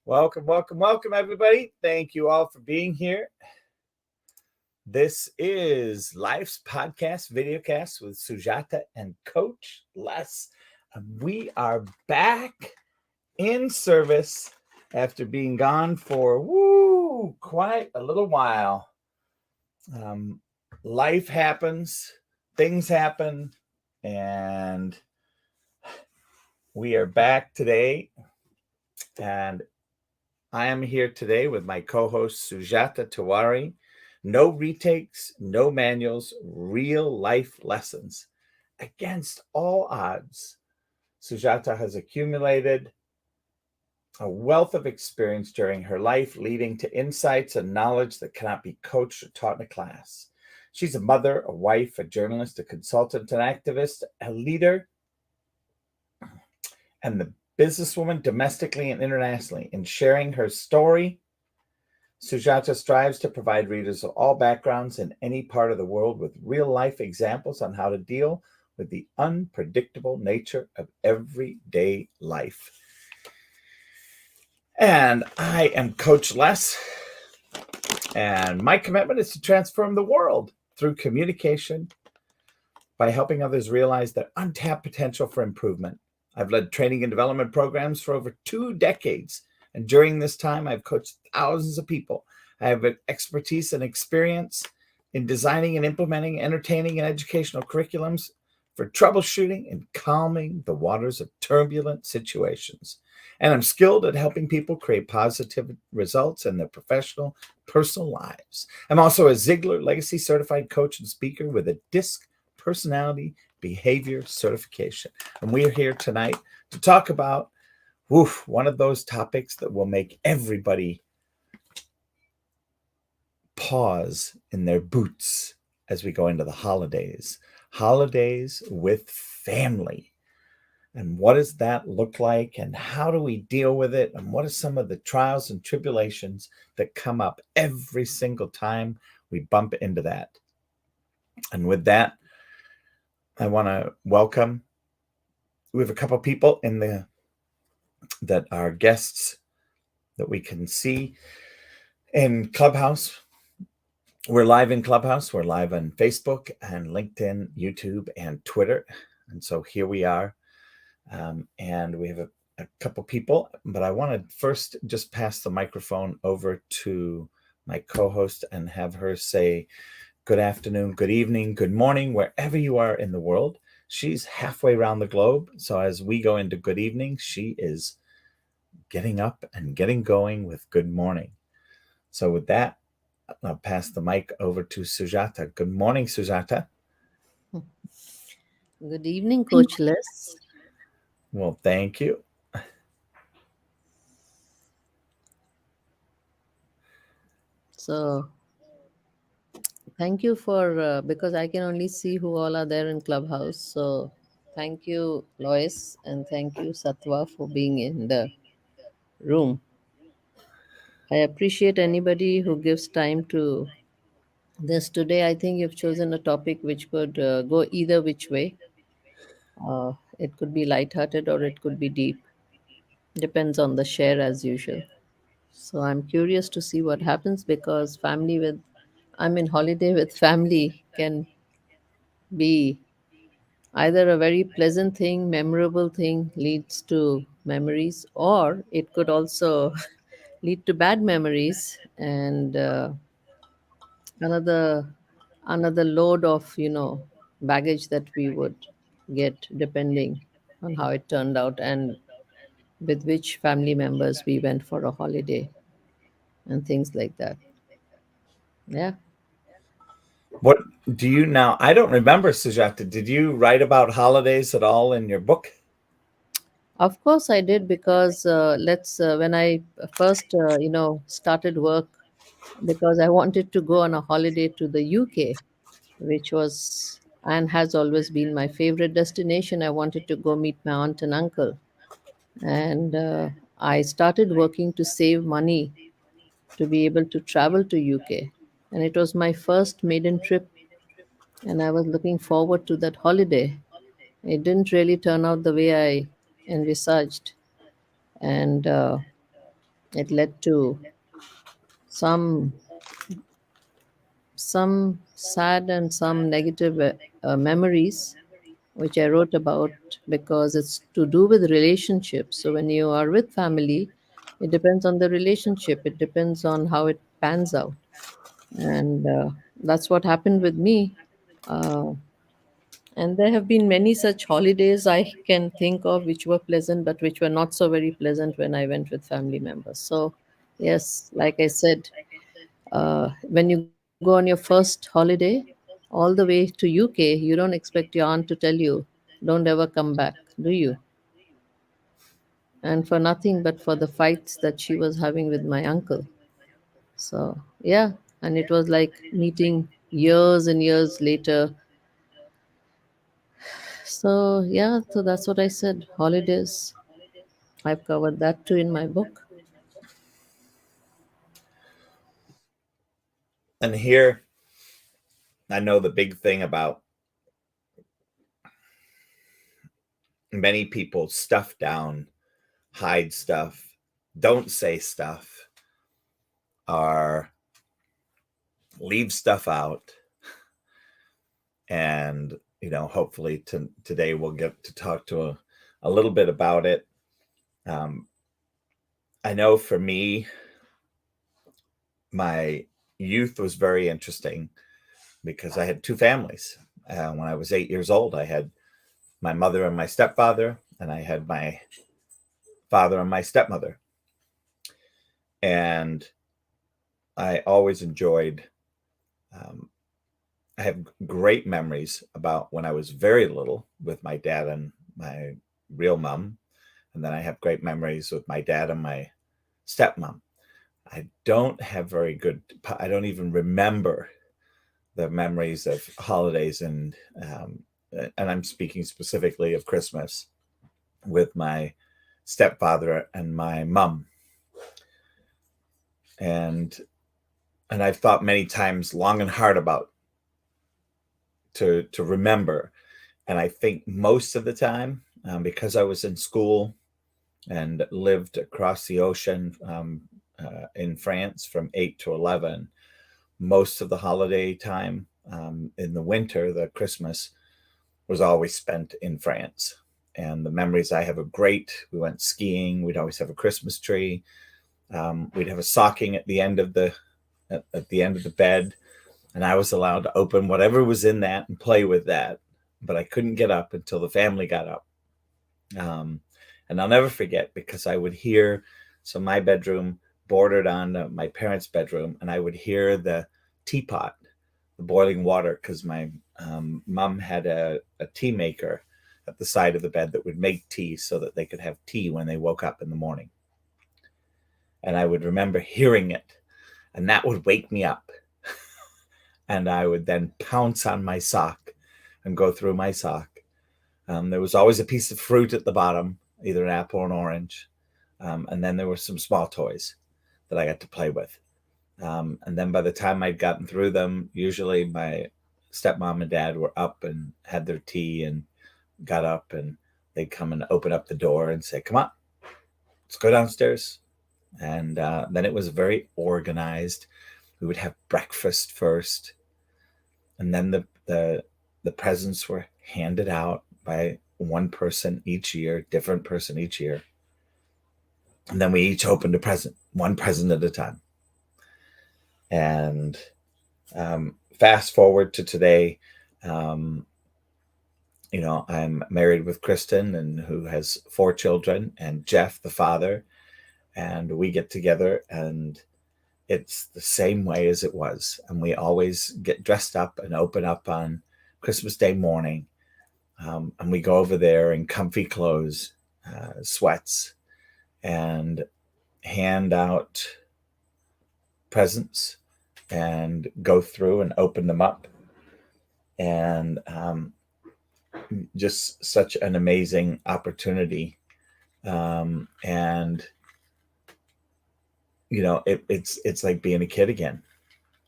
Welcome, everybody. Thank you all for being here. This is Life's Podcast, VIDEOCAST with Sujata and Coach Les. We are back in service after being gone for quite a little while. Life happens, things happen, and we are back today. And I am here today with my co-host Sujata Tiwari. No retakes, no manuals, real life lessons. Against all odds, Sujata has accumulated a wealth of experience during her life, leading to insights and knowledge that cannot be coached or taught in a class. She's a mother, a wife, a journalist, a consultant, an activist, a leader, and the businesswoman domestically and internationally. In sharing her story, Sujata strives to provide readers of all backgrounds in any part of the world with real-life examples on how to deal with the unpredictable nature of everyday life. And I am Coach Les, and my commitment is to transform the world through communication by helping others realize their untapped potential for improvement. I've led training and development programs for over 2 decades, and during this time, I've coached thousands of people. I have expertise and experience in designing and implementing entertaining and educational curriculums for troubleshooting and calming the waters of turbulent situations. And I'm skilled at helping people create positive results in their professional, personal lives. I'm also a Ziegler Legacy Certified Coach and Speaker with a DISC Personality Behavior Certification. And we are here tonight to talk about one of those topics that will make everybody pause in their boots as we go into the holidays. Holidays with family. And what does that look like? And how do we deal with it? And what are some of the trials and tribulations that come up every single time we bump into that? And with that, I want to welcome, we have a couple people that are guests that we can see in Clubhouse. We're live in Clubhouse. We're live on Facebook and LinkedIn, YouTube, and Twitter. And so here we are. And we have a couple people, but I want to first just pass the microphone over to my co-host and have her say good afternoon, good evening, good morning, wherever you are in the world. She's halfway around the globe. So as we go into good evening, she is getting up and getting going with good morning. So with that, I'll pass the mic over to Sujata. Good morning, Sujata. Good evening, Coach Les. Well, thank you. So, thank you for, because I can only see who all are there in Clubhouse. So, thank you, Lois, and thank you, Satwa, for being in the room. I appreciate anybody who gives time to this. Today, I think you've chosen a topic which could go either which way. It could be lighthearted or it could be deep. Depends on the share as usual. So I'm curious to see what happens because I'm in holiday with family can be either a very pleasant thing, memorable thing, leads to memories, or it could also lead to bad memories and another another load of baggage that we would get depending on how it turned out and with which family members we went for a holiday and things like that. Yeah. What do you now? I don't remember, Sujata. Did you write about holidays at all in your book? Of course, I did because let's when I first started work because I wanted to go on a holiday to the UK, which was and has always been my favorite destination. I wanted to go meet my aunt and uncle, and I started working to save money to be able to travel to UK, and it was my first maiden trip, and I was looking forward to that holiday. It didn't really turn out the way I envisaged, and It led to some some sad and some negative memories, which I wrote about because it's to do with relationships. So when you are with family, it depends on the relationship. It depends on how it pans out, and that's what happened with me. Uh, and there have been many such holidays I can think of which were pleasant, but which were not so very pleasant when I went with family members. So, yes, like I said, when you go on your first holiday, all the way to UK, you don't expect your aunt to tell you, don't ever come back, do you? And for nothing but for the fights that she was having with my uncle. So, yeah, and it was like meeting years and years later. So, yeah, so that's what I said. Holidays. I've covered that too in my book. And here, I know the big thing about many people stuff down, hide stuff, don't say stuff, or leave stuff out. And, hopefully today we'll get to talk to a little bit about it. I know for me, my youth was very interesting because I had two families. When I was 8 years old, I had my mother and my stepfather, and I had my father and my stepmother. And I always enjoyed, I have great memories about when I was very little with my dad and my real mom. And then I have great memories with my dad and my stepmom. I don't have I don't even remember the memories of holidays, and I'm speaking specifically of Christmas with my stepfather and my mom. And I've thought many times long and hard about to remember. And I think most of the time, because I was in school and lived across the ocean in France from 8 to 11, most of the holiday time in the winter, the Christmas, was always spent in France. And the memories I have are great. We went skiing. We'd always have a Christmas tree. We'd have a stocking at the end of the bed, and I was allowed to open whatever was in that and play with that. But I couldn't get up until the family got up. And I'll never forget, because I would hear, so my bedroom bordered on my parents' bedroom, and I would hear the teapot, the boiling water, because my mom had a tea maker at the side of the bed that would make tea so that they could have tea when they woke up in the morning. And I would remember hearing it, and that would wake me up. And I would then pounce on my sock and go through my sock. There was always a piece of fruit at the bottom, either an apple or an orange. And then there were some small toys that I got to play with. And then by the time I'd gotten through them, usually my stepmom and dad were up and had their tea and got up, and they'd come and open up the door and say, "Come on, let's go downstairs." And then it was very organized. We would have breakfast first, and then the presents were handed out by one person each year, different person each year. And then we each opened a present, one present at a time. And fast forward to today, I'm married with Kristen, and who has 4 children, and Jeff, the father, and we get together, and it's the same way as it was. And we always get dressed up and open up on Christmas Day morning. And we go over there in comfy clothes, sweats, and hand out presents and go through and open them up. And just such an amazing opportunity. And it's like being a kid again.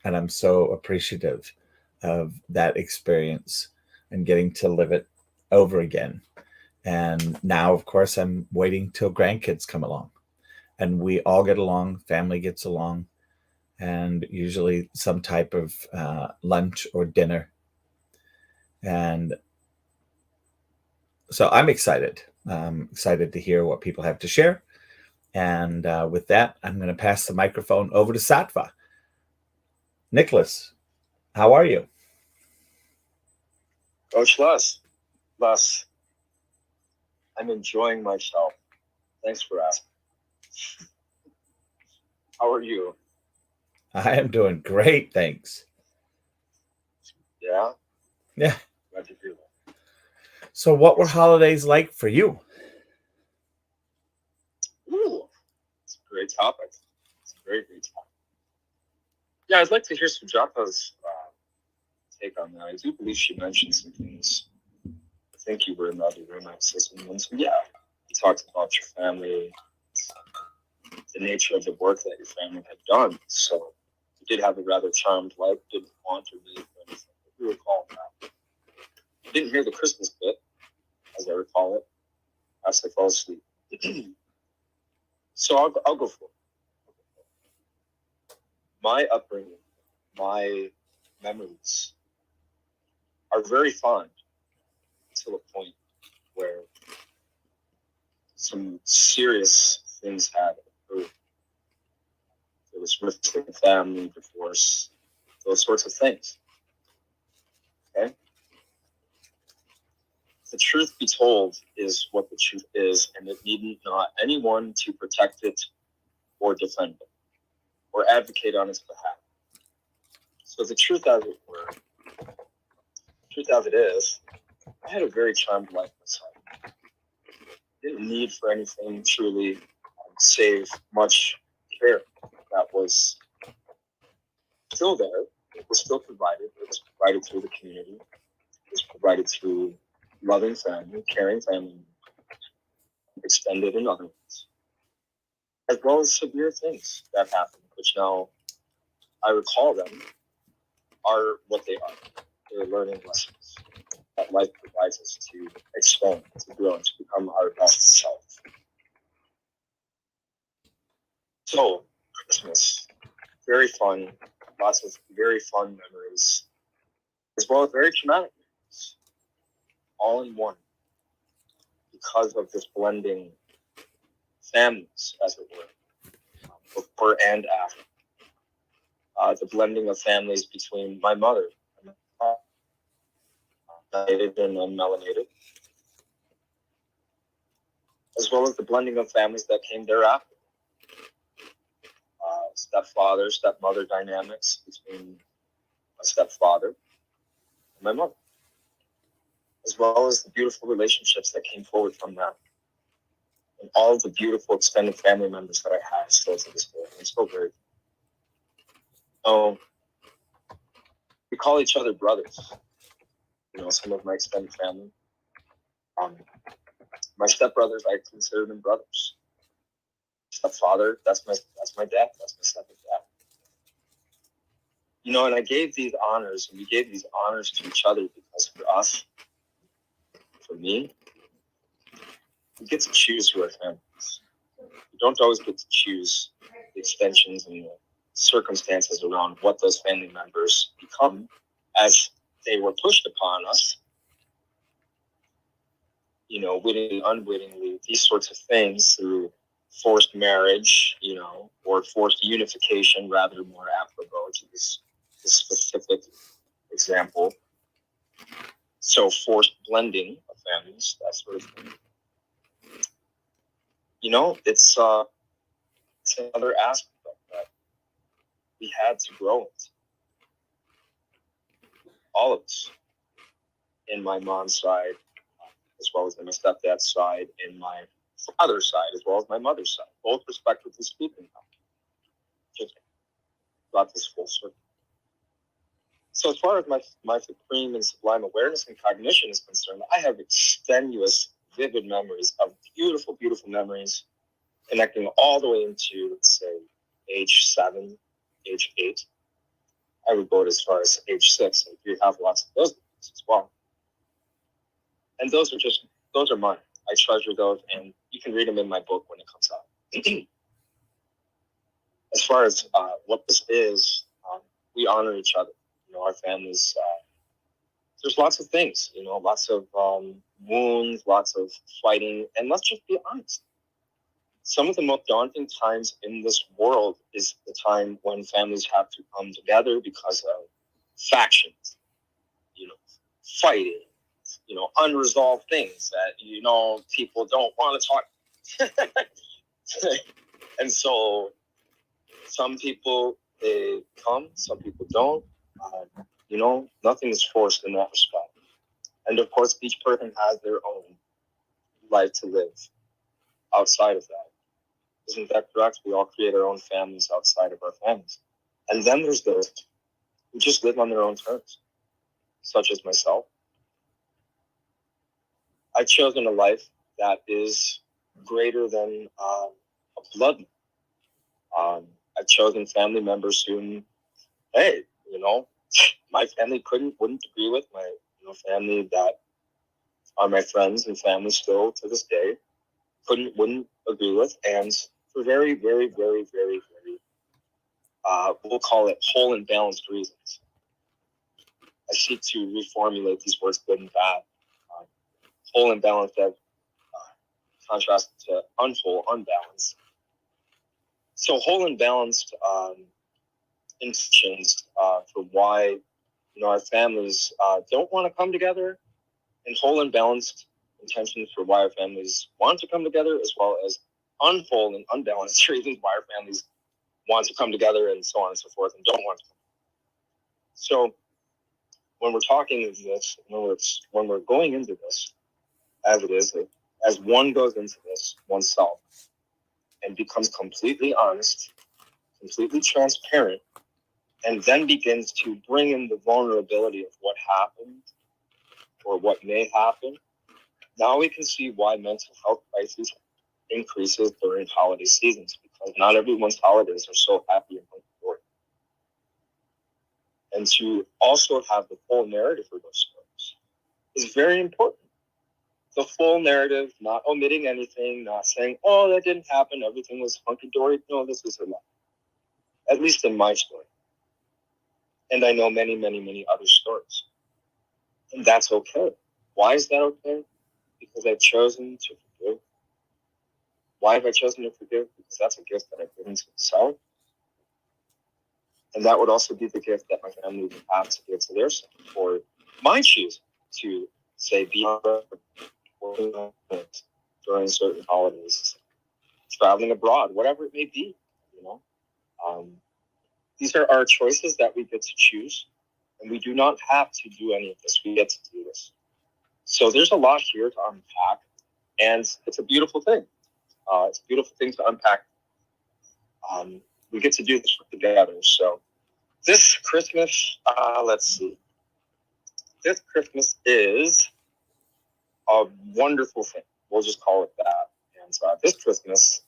And I'm so appreciative of that experience and getting to live it over again. And now, of course, I'm waiting till grandkids come along. and we all get along, family gets along, and usually some type of lunch or dinner. And so I'm excited. Excited to hear what people have to share. And with that, I'm going to pass the microphone over to Sattva. Nicholas, how are you? Coach Les, I'm enjoying myself. Thanks for asking. How are you? I am doing great, thanks. Yeah? Yeah. Glad to hear that. So what were holidays like for you? Ooh, it's a great topic. It's a very great topic. Yeah, I'd like to hear Sujata's take on that. I do believe she mentioned some things. I think you were in the other room. I said some ones. Yeah, you talked about your family, the nature of the work that your family had done. So you did have a rather charmed life, didn't want to leave or anything. If you recall that. You didn't hear the Christmas bit, as I recall it, as I fell asleep. So I'll go for it. My upbringing, my memories are very fond until a point where some serious things had occurred. There was rift in the family, divorce, those sorts of things. Okay? The truth be told is what the truth is, and it needn't not anyone to protect it or defend it or advocate on its behalf. So the truth as it were, truth as it is, I had a very charmed life myself. Didn't need for anything truly save much care that was still there. It was still provided. It was provided through the community. It was provided through loving family, caring family, extended in other ways, as well as severe things that happened, which now I recall them are what they are. They're learning lessons that life provides us to expand, to grow, and to become our best self. So, Christmas, very fun, lots of very fun memories, as well as very traumatic memories, all in one, because of this blending families, as it were, before and after. The blending of families between my mother and my father, melanated and unmelanated, as well as the blending of families that came thereafter. Stepfather, stepmother dynamics between my stepfather and my mother, as well as the beautiful relationships that came forward from that. And all of the beautiful extended family members that I have still to this day. I'm still very. We call each other brothers. You know, some of my extended family. My stepbrothers, I consider them brothers. Stepfather, that's my dad. That's my second dad. You know, and I gave these honors, and we gave these honors to each other because for us, for me, we get to choose who our family is. We don't always get to choose the extensions and the circumstances around what those family members become as they were pushed upon us, you know, wittingly, unwittingly, these sorts of things through forced marriage, you know, or forced unification, rather more applicable to this specific example. So forced blending of families, that sort of thing. You know, it's another aspect of that we had to grow into. All of us, in my mom's side, as well as in my stepdad's side, in my father's side, as well as my mother's side, both respectively speaking. Just brought this full circle. So as far as my supreme and sublime awareness and cognition is concerned, I have extenuous, vivid memories of beautiful, beautiful memories connecting all the way into, let's say, age 7, age 8. I would go as far as age 6, and we have lots of those as well. And those are mine. I treasure those, and you can read them in my book when it comes out. as far as what this is, we honor each other. Our families, there's lots of things, lots of wounds, lots of fighting. And let's just be honest. Some of the most daunting times in this world is the time when families have to come together because of factions, fighting, unresolved things that, people don't want to talk. And so some people, they come, some people don't. Nothing is forced in that respect. And of course, each person has their own life to live outside of that. Isn't that correct? We all create our own families outside of our families. And then there's those who just live on their own terms, such as myself. I've chosen a life that is greater than a blood. I've chosen family members whom, hey, my family wouldn't agree with. My family that are my friends and family still to this day wouldn't agree with, and for very, very, very, very, very, we'll call it whole and balanced reasons. I seek to reformulate these words, good and bad. Whole and balanced as contrast to unwhole, unbalanced. So whole and balanced intentions for why our families don't want to come together, and whole and balanced intentions for why our families want to come together, as well as unwhole and unbalanced reasons why our families want to come together, and so on and so forth, and don't want to come. So when we're talking of this, when we're going into this, as it is, as one goes into this oneself and becomes completely honest, completely transparent, and then begins to bring in the vulnerability of what happened or what may happen, now we can see why mental health crises increases during holiday seasons, because not everyone's holidays are so happy and hunky-dory. And to also have the full narrative for those stories is very important. The full narrative, not omitting anything, not saying, oh, that didn't happen, everything was hunky-dory. No, this is a lie. At least in my story. And I know many, many, many other stories. And that's okay. Why is that okay? Because I've chosen to forgive. Why have I chosen to forgive? Because that's a gift that I've given to myself. And that would also be the gift that my family would have to give to their son, or my choosing to say, be during certain holidays, traveling abroad, whatever it may be, these are our choices that we get to choose, and we do not have to do any of this. We get to do this. So there's a lot here to unpack, and it's a beautiful thing. It's a beautiful thing to unpack. We get to do this together. So this Christmas, let's see. This Christmas is a wonderful thing. We'll just call it that. And this Christmas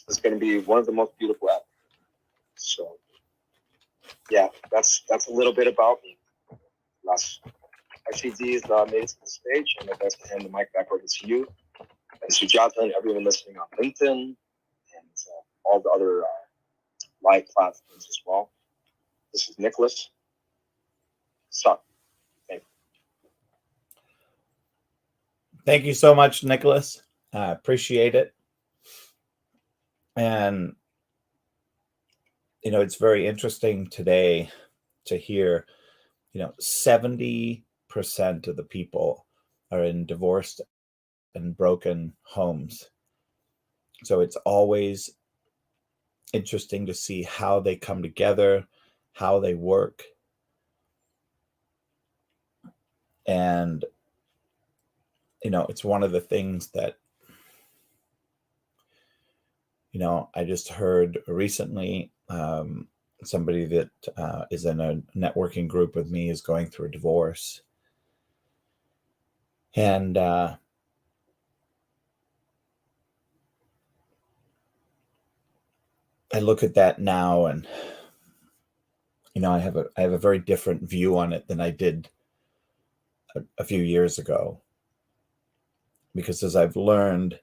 is going to be one of the most beautiful ever. So, yeah, that's a little bit about me. RCD has made it to the stage, and I'd like to hand the mic back over to you, and Sujata, and everyone listening on LinkedIn, and all the other live platforms as well. This is Nicholas. So, thank you. Thank you so much, Nicholas. I appreciate it. And, it's very interesting today to hear, 70% of the people are in divorced and broken homes. So it's always interesting to see how they come together, how they work. And, it's one of the things that, I just heard recently, somebody that is in a networking group with me is going through a divorce. And I look at that now, and I have a very different view on it than I did a few years ago, because as I've learned,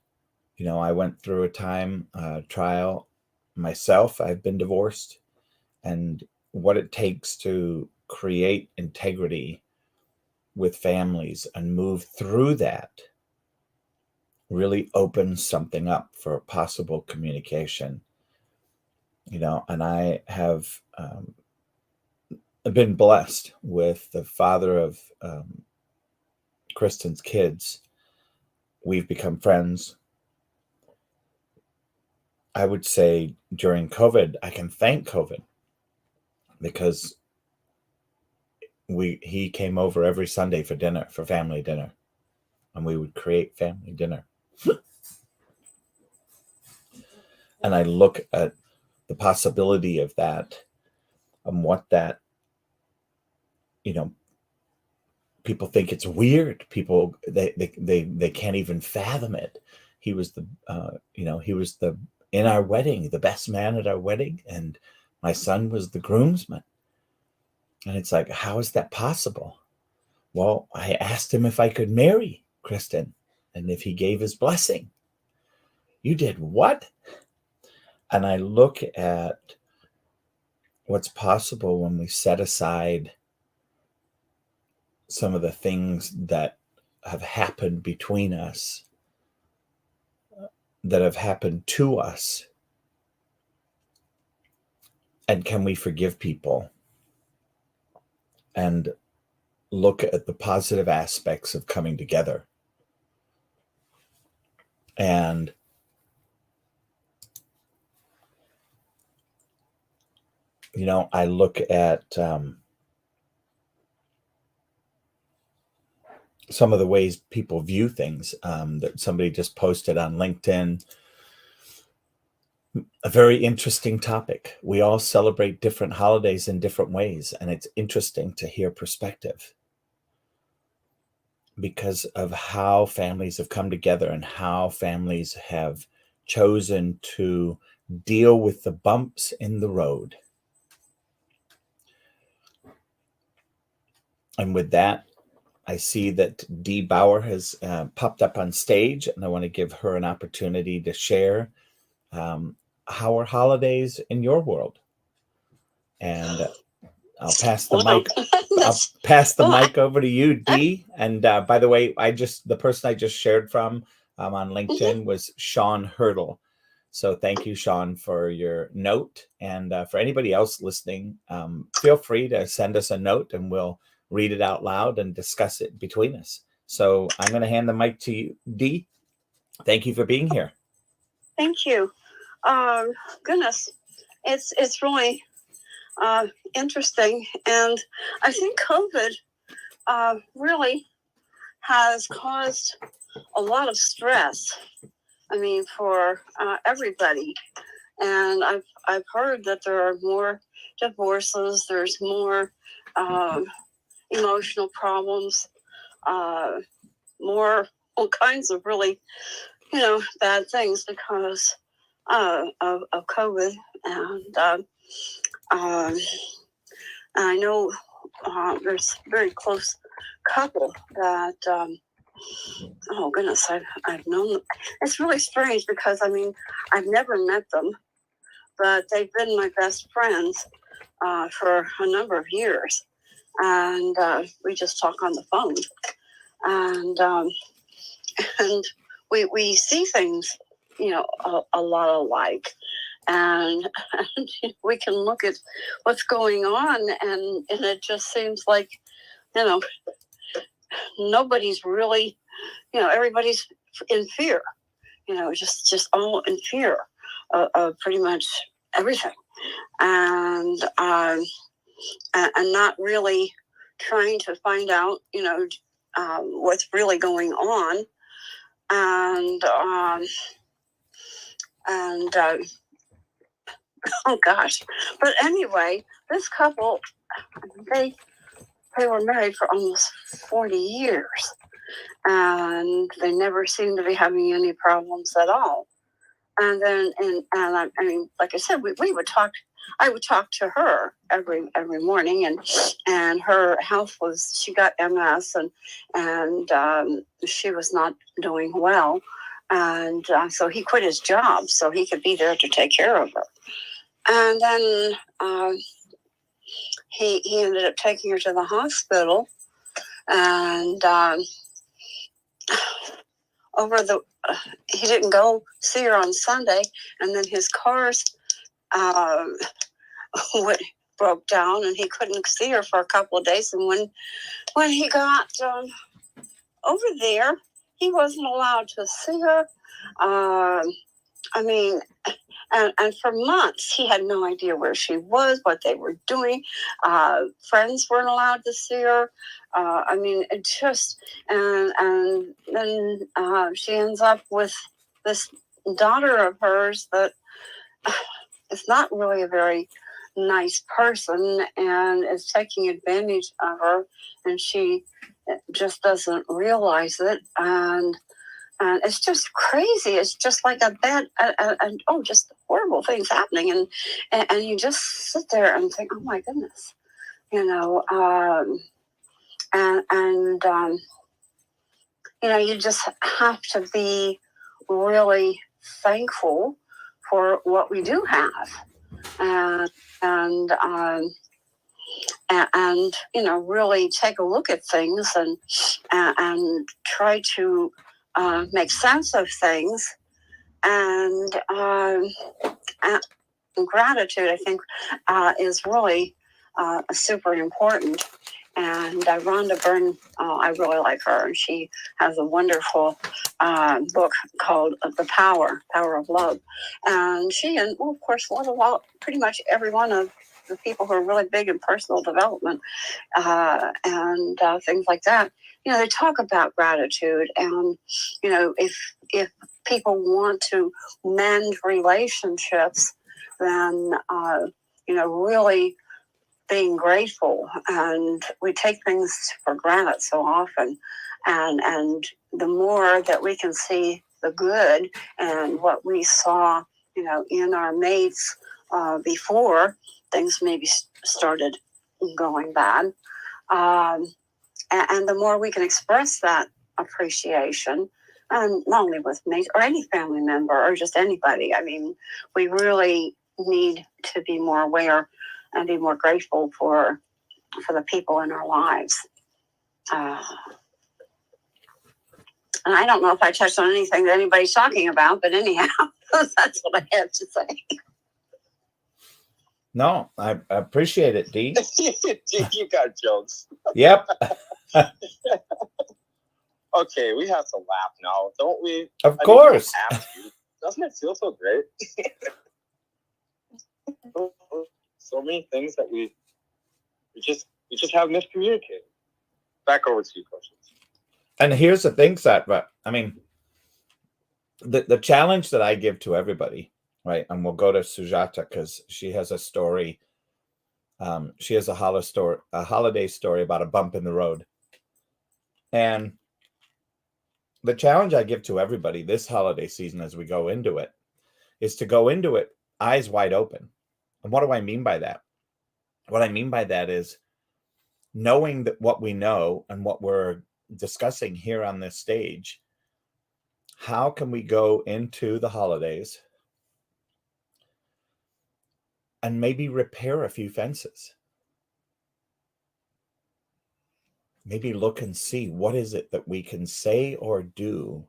I went through a time trial myself, I've been divorced, and what it takes to create integrity with families and move through that really opens something up for possible communication. And I have been blessed with the father of Kristen's kids. We've become friends. I would say during COVID, I can thank COVID, because he came over every Sunday for dinner, for family dinner, and we would create family dinner. And I look at the possibility of that and what that, people think it's weird. People, they can't even fathom it. He was in our wedding, the best man at our wedding, and my son was the groomsman. And it's like, how is that possible? Well, I asked him if I could marry Kristen and if he gave his blessing. You did what? And I look at what's possible when we set aside some of the things that have happened between us, that have happened to us. And can we forgive people and look at the positive aspects of coming together? And I look at some of the ways people view things, that somebody just posted on LinkedIn. A very interesting topic. We all celebrate different holidays in different ways, and it's interesting to hear perspective because of how families have come together and how families have chosen to deal with the bumps in the road. And with that, I see that Dee Bauer has popped up on stage, and I want to give her an opportunity to share how are holidays in your world. And I'll pass the mic. I'll pass the mic over to you, Dee. And by the way, the person I just shared from on LinkedIn was Sean Hurdle. So thank you, Sean, for your note. And for anybody else listening, feel free to send us a note, and we'll read it out loud and discuss it between us. So I'm going to hand the mic to you, Dee. Thank you for being here. Thank you. Goodness, it's really interesting, and I think COVID really has caused a lot of stress. I mean, for everybody, and I've heard that there are more divorces. There's more emotional problems, more all kinds of really, bad things because of COVID. And I know there's a very close couple that, oh goodness, I've known them. It's really strange because, I've never met them, but they've been my best friends for a number of years. And we just talk on the phone. And we see things, a lot alike. And we can look at what's going on, and it just seems like, nobody's really, everybody's in fear, just all in fear of pretty much everything. And not really trying to find out, what's really going on. And oh gosh. But anyway, this couple, they were married for almost 40 years, and they never seemed to be having any problems at all. And then, like I said, we would talk. I would talk to her every morning, and her health she got MS, and she was not doing well, and so he quit his job so he could be there to take care of her. And then he ended up taking her to the hospital, and he didn't go see her on Sunday, and then his cars broke down, and he couldn't see her for a couple of days. And when he got over there, he wasn't allowed to see her. I mean, and for months, he had no idea where she was, what they were doing. Friends weren't allowed to see her. I mean, it just, and then she ends up with this daughter of hers that is not really a very nice person and is taking advantage of her, and she just doesn't realize it. And it's just crazy. It's just like a bad, just horrible things happening. And you just sit there and think, oh my goodness, you know, you just have to be really thankful for what we do have. And really take a look at things and try to make sense of things, and gratitude, I think, is really super important. And Rhonda Byrne, I really like her, and she has a wonderful book called The Power of Love. And she, and of course, pretty much every one of the people who are really big in personal development and things like that, they talk about gratitude. And, if people want to mend relationships, then, really being grateful. And we take things for granted so often. And the more that we can see the good and what we saw, in our mates before things maybe started going bad, and the more we can express that appreciation, and not only with mates or any family member or just anybody. I mean, we really need to be more aware and be more grateful for the people in our lives. And I don't know if I touched on anything that anybody's talking about, but anyhow, that's what I have to say. No, I appreciate it, Dee. You got jokes. Yep. Okay, we have to laugh now, don't we? Of course. Doesn't it feel so great? So many things that we just have miscommunicated. Back over to you, questions. And here's the thing, Satva. I mean, the challenge that I give to everybody, right? And we'll go to Sujata because she has a story. She has a holiday story about a bump in the road. And the challenge I give to everybody this holiday season as we go into it is to go into it eyes wide open. And what do I mean by that? What I mean by that is knowing that what we know and what we're discussing here on this stage, how can we go into the holidays and maybe repair a few fences? Maybe look and see what is it that we can say or do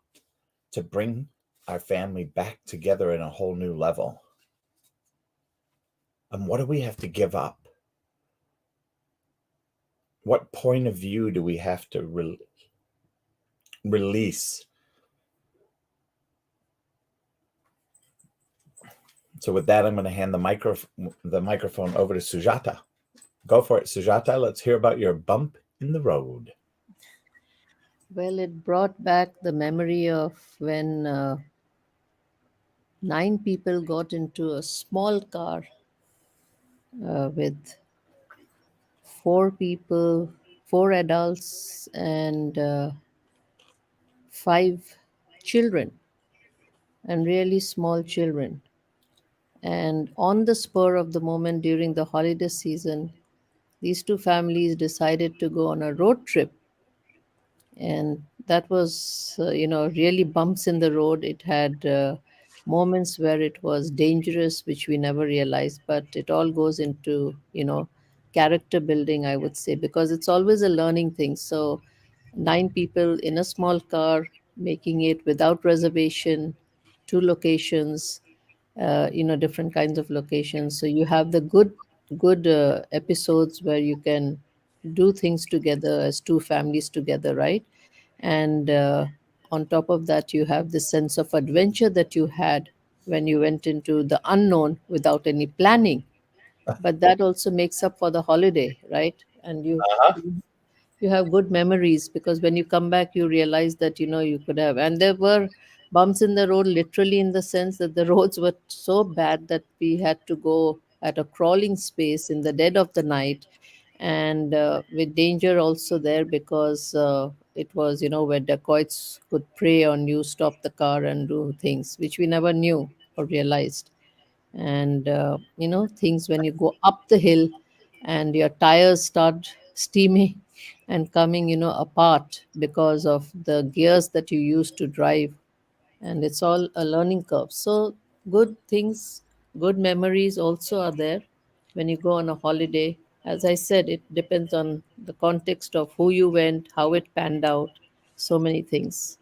to bring our family back together in a whole new level. And what do we have to give up? What point of view do we have to release? So with that, I'm going to hand the microphone over to Sujata. Go for it, Sujata. Let's hear about your bump in the road. Well, it brought back the memory of when 9 people got into a small car with 4 people, 4 adults, and 5 children, and really small children. And on the spur of the moment during the holiday season, these 2 families decided to go on a road trip. And that was, really bumps in the road. It had moments where it was dangerous, which we never realized. But it all goes into, character building, I would say, because it's always a learning thing. So, 9 people in a small car, making it without reservation, 2 locations, different kinds of locations. So you have the good episodes where you can do things together as 2 families together, right? And on top of that, you have this sense of adventure that you had when you went into the unknown without any planning. But that also makes up for the holiday, right? And Uh-huh. you have good memories, because when you come back you realize that you could have, and there were bumps in the road, literally, in the sense that the roads were so bad that we had to go at a crawling space in the dead of the night, and with danger also there, because it was, where dacoits could prey on you, stop the car and do things which we never knew or realized. And things when you go up the hill and your tires start steaming and coming, apart because of the gears that you use to drive, and it's all a learning curve. So good things, good memories also are there when you go on a holiday. As I said, it depends on the context of who you went, how it panned out, so many things.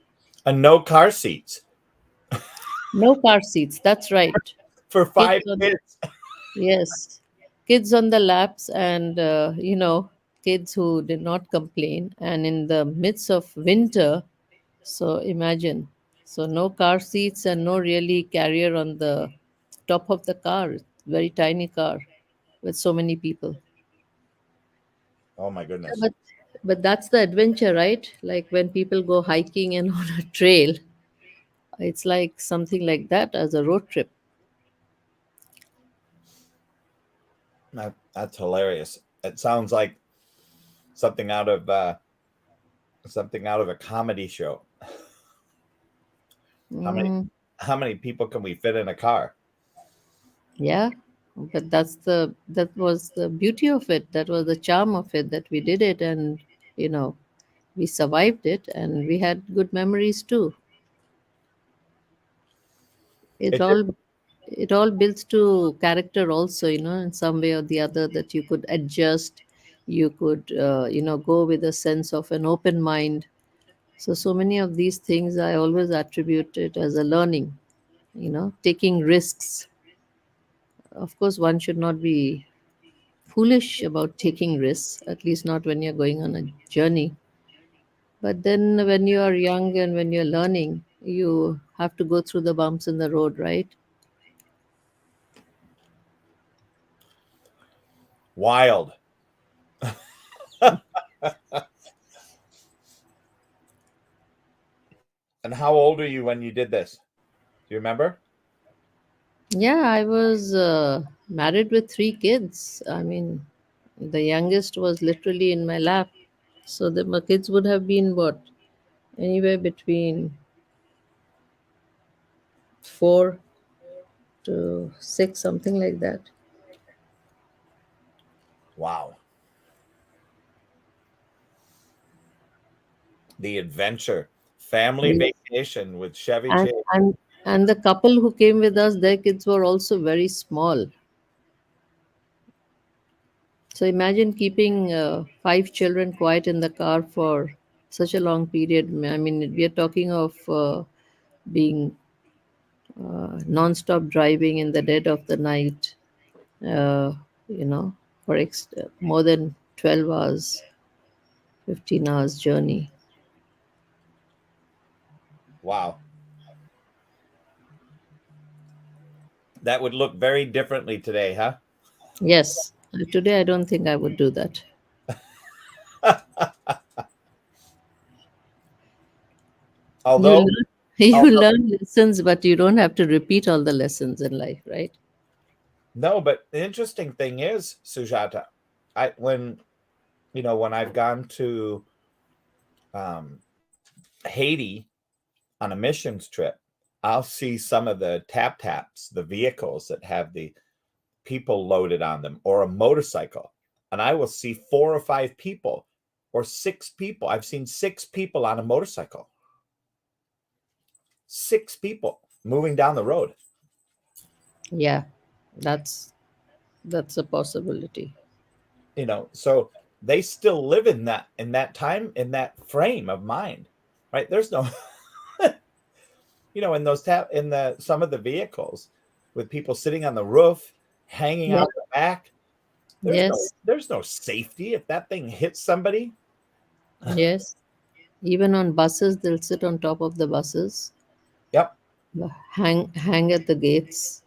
And no car seats No car seats, that's right. for Kids 5 on kids. Yes, kids on the laps, and kids who did not complain. And in the midst of winter, so imagine, so no car seats and no really carrier on the top of the car, very tiny car with so many people. Oh my Yeah, goodness. but that's the adventure, right? Like when people go hiking and on a trail, it's like something like that as a road trip. That's hilarious. It sounds like something out of a comedy show. How many Mm, how many people can we fit in a car? yeah, but that was the beauty of it. That was the charm of it, that we did it, and you know we survived it, and we had good memories too. It It just, all it all builds to character also, in some way or the other, that you could adjust, you could go with a sense of an open mind. So many of these things I always attribute it as a learning, taking risks. Of course, one should not be foolish about taking risks, at least not when you're going on a journey. But then when you are young and when you're learning, you have to go through the bumps in the road, right? wild. And how old are you when you did this? Do you remember? Yeah, I was married with 3 kids. I mean, the youngest was literally in my lap. So my kids would have been what? Anywhere between 4 to 6, something like that. Wow. The adventure. Family Yes. vacation with Chevy And, Chase. and, and the couple who came with us, their kids were also very small. So imagine keeping 5 children quiet in the car for such a long period. I mean, we are talking of being non-stop driving in the dead of the night, uh, you know, for more than 12 hours, 15 hours journey. Wow. That would look very differently today, huh? Yes, today I don't think I would do that. You although learn, you although learn lessons, but you don't have to repeat all the lessons in life, right? no, but the interesting thing is, Sujata, when I've gone to um, Haiti on a missions trip, I'll see some of the taps, the vehicles that have the people loaded on them, or a motorcycle, and I will see 4 or 5 people or 6 people. I've seen 6 people on a motorcycle. 6 people. moving down the road. Yeah, that's a possibility. So they still live in that time, in that frame of mind, right? There's no in those some of the vehicles with people sitting on the roof, hanging Yeah. out the back. Yes. There's no safety if that thing hits somebody. Yes. Even on buses, they'll sit on top of the buses, Yep. hang at the gates.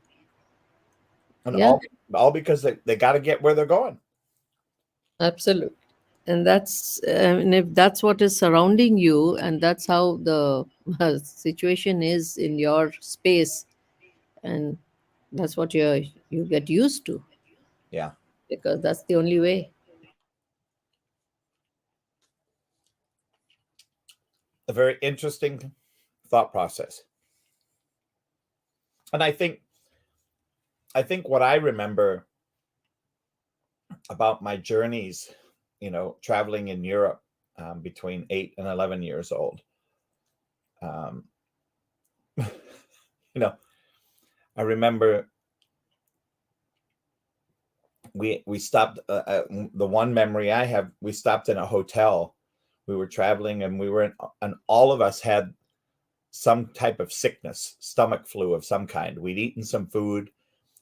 And Yeah, all because they got to get where they're going. absolutely. And and if that's what is surrounding you, and that's how the situation is in your space, and that's what you get used to, Yeah. because that's the only way. A very interesting thought process. And I think what I remember about my journeys, traveling in Europe, between 8 and 11 years old, I remember we stopped. The one memory I have, we stopped in a hotel. We were traveling, and and all of us had some type of sickness, stomach flu of some kind. We'd eaten some food.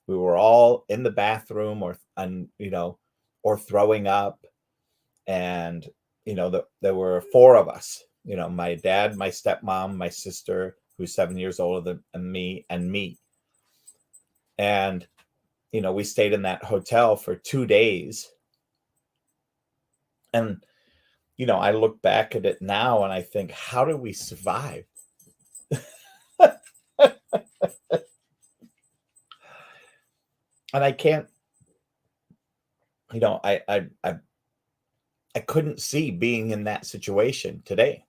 We were all in the bathroom, or throwing up, and there were 4 of us. My dad, my stepmom, my sister, who's 7 years older than me, and me. And we stayed in that hotel for 2 days. And I look back at it now and I think, how did we survive? And I can't, I couldn't see being in that situation today.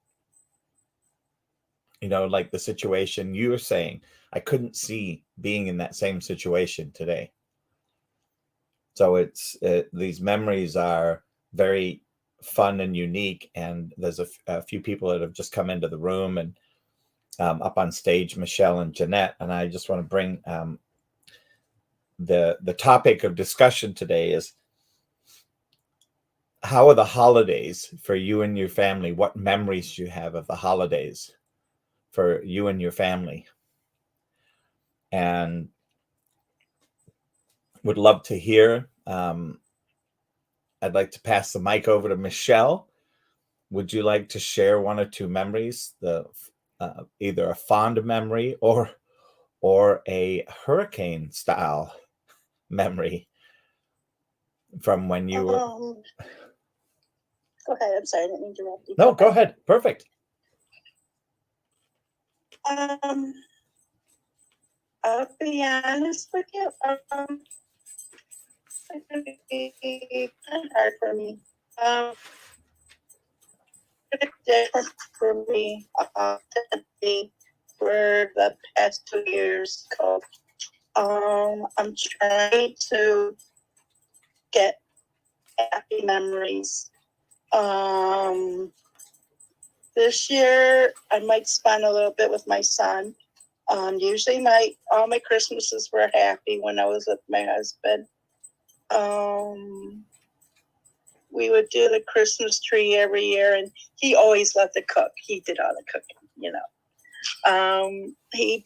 Like the situation you were saying, I couldn't see being in that same situation today. So these memories are very fun and unique. And there's a few people that have just come into the room and up on stage, Michelle and Jeanette. And I just want to bring the topic of discussion today is, how are the holidays for you and your family? What memories do you have of the holidays for you and your family? And would love to hear. I'd like to pass the mic over to Michelle. Would you like to share 1 or 2 memories, either a fond memory or a hurricane style memory from when you were? Go ahead. I'm sorry, I didn't mean to interrupt you. No, go ahead. Perfect. I'll be honest with you. It's gonna be kind of hard for me. It's different for me for the past 2 years. I'm trying to get happy memories. This year I might spend a little bit with my son. Usually all my Christmases were happy when I was with my husband. We would do the Christmas tree every year, and he always loved to cook. He did all the cooking, he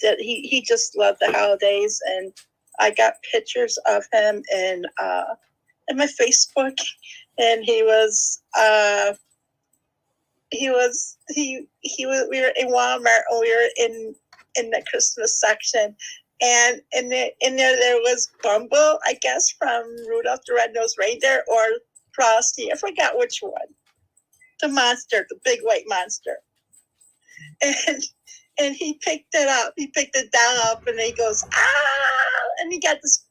just loved the holidays, and I got pictures of him in my Facebook, and we were in Walmart, and we were in the Christmas section, and in there was Bumble, I guess, from Rudolph the Red-Nosed Reindeer, or Frosty. I forgot which one. The monster, the big white monster. And he picked it up. He picked it down up, and he goes, ah! And he got this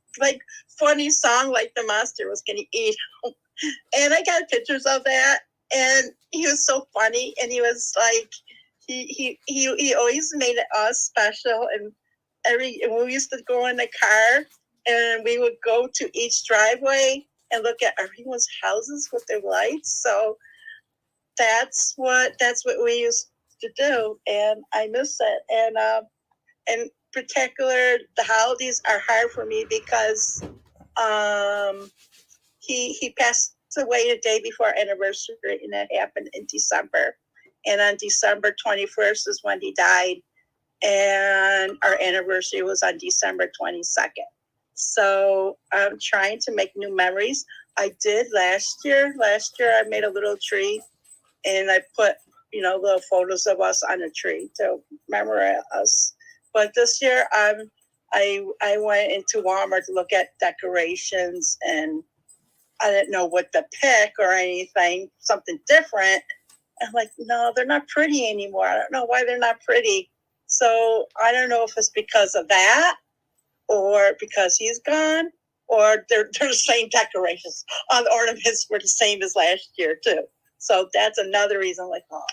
funny song, like the monster was going to eat him. And I got pictures of that, and he was so funny, and he was like, he always made us special, and we used to go in the car, and we would go to each driveway and look at everyone's houses with their lights. So that's what we used to do, and I miss it. And particular, the holidays are hard for me because he passed away the day before our anniversary, and that happened in December. And on December 21st is when he died, and our anniversary was on December 22nd. So I'm trying to make new memories. I did last year. Last year I made a little tree, and I put, little photos of us on a tree to memorize us. But this year I went into Walmart to look at decorations, and I didn't know what to pick or anything, something different. I'm like, no, they're not pretty anymore. I don't know why they're not pretty. So I don't know if it's because of that, or because he's gone, or they're the same decorations. On the ornaments were the same as last year too. So that's another reason. Like, oh,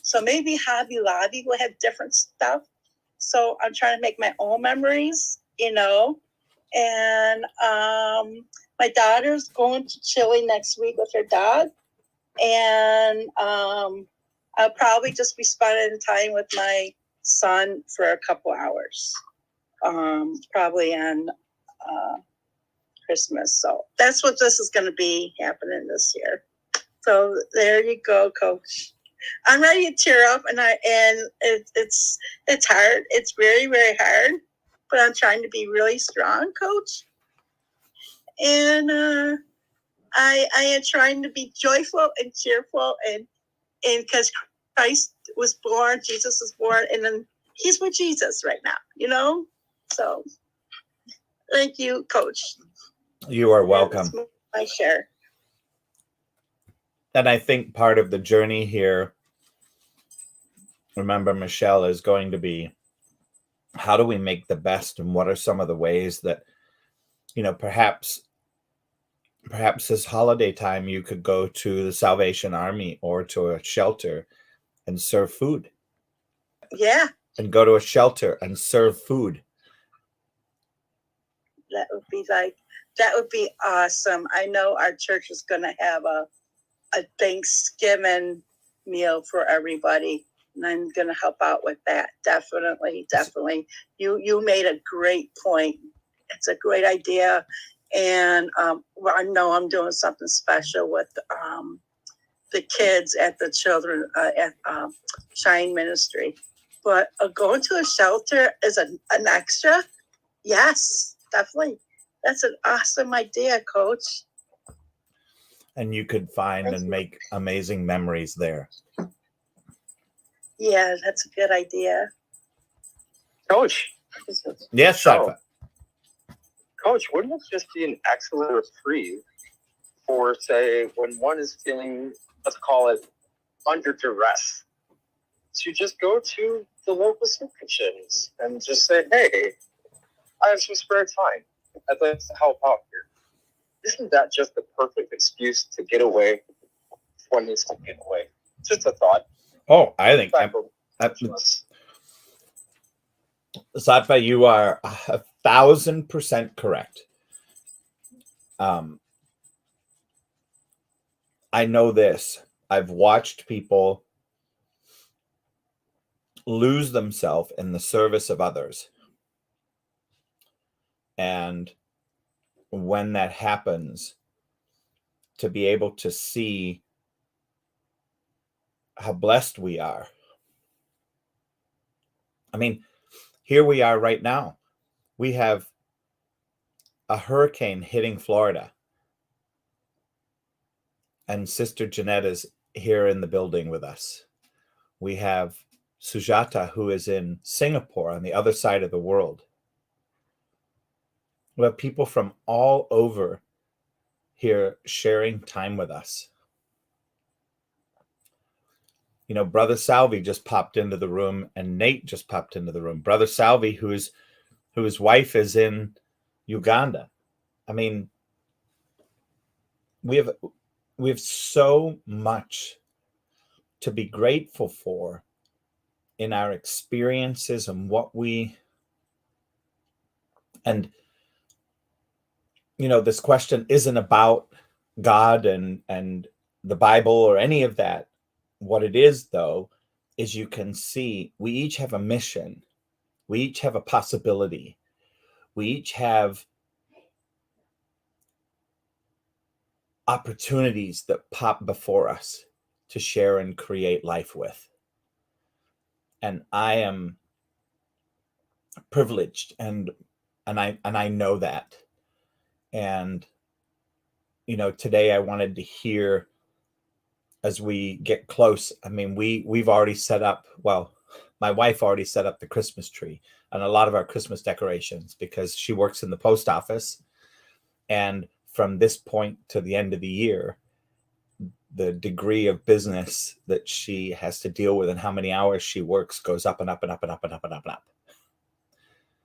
so maybe Hobby Lobby will have different stuff. So I'm trying to make my own memories, And my daughter's going to Chile next week with her dog, and I'll probably just be spending time with my son for a couple hours, probably on Christmas. So that's what this is going to be happening this year. So there you go, Coach. I'm ready to tear up, and it's hard. It's very, very hard, but I'm trying to be really strong, Coach. And I am trying to be joyful and cheerful, and because Christ was born, Jesus was born, and then he's with Jesus right now, So thank you, Coach. You are welcome. That's my share. And I think part of the journey here, remember, Michelle, is going to be, how do we make the best, and what are some of the ways that, perhaps this holiday time you could go to the Salvation Army or to a shelter and serve food. Yeah. And go to a shelter and serve food. That would be awesome. I know our church is going to have a Thanksgiving meal for everybody, and I'm going to help out with that. Definitely. You made a great point. It's a great idea. And I know I'm doing something special with the kids at the children at Shine Ministry. But going to a shelter is an extra. Yes, definitely. That's an awesome idea, Coach. And you could find and make amazing memories there. Yeah, that's a good idea. Coach. Yes, Satva. Coach, wouldn't it just be an excellent reprieve for, say, when one is feeling, let's call it, under duress, to just go to the local soup kitchens and just say, hey, I have some spare time. I'd like to help out here. Isn't that just the perfect excuse to get away if one needs to get away? Just a thought. Oh, I think Satva, you are 1,000% correct. I know this. I've watched people lose themselves in the service of others. And when that happens, to be able to see how blessed we are. I mean, here we are right now. We have a hurricane hitting Florida. And Sister Jeanette is here in the building with us. We have Sujata, who is in Singapore on the other side of the world. We have people from all over here sharing time with us. Brother Salvi just popped into the room, and Nate just popped into the room. Brother Salvi, whose wife is in Uganda. I mean, we have so much to be grateful for in our experiences and what we, and this question isn't about God and the Bible or any of that. What it is, though, is you can see we each have a mission, We each have a possibility. We each have opportunities that pop before us to share and create life with. And I am privileged, and I know that. And today I wanted to hear, as we get close, I mean, we've already set up, well, my wife already set up the Christmas tree and a lot of our Christmas decorations, because she works in the post office. And from this point to the end of the year, the degree of business that she has to deal with and how many hours she works goes up and up and up and up and up and up and up.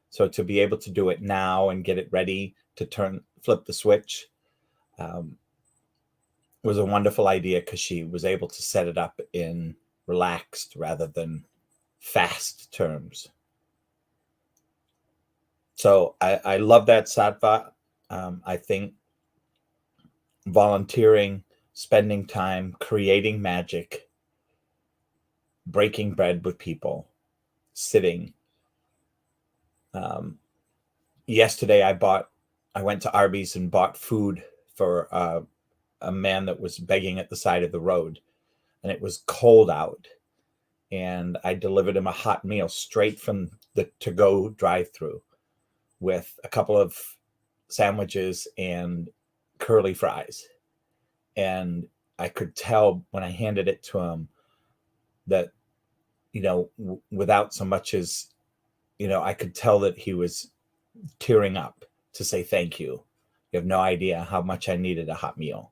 So to be able to do it now and get it ready to flip the switch, was a wonderful idea, because she was able to set it up in relaxed rather than fast terms. So I love that, Sattva. I think volunteering, spending time, creating magic, breaking bread with people, sitting. Yesterday I went to Arby's and bought food for a man that was begging at the side of the road, and it was cold out. And I delivered him a hot meal straight from the to-go drive-through with a couple of sandwiches and curly fries. And I could tell when I handed it to him that, without so much as, I could tell that he was tearing up to say thank you. You have no idea how much I needed a hot meal.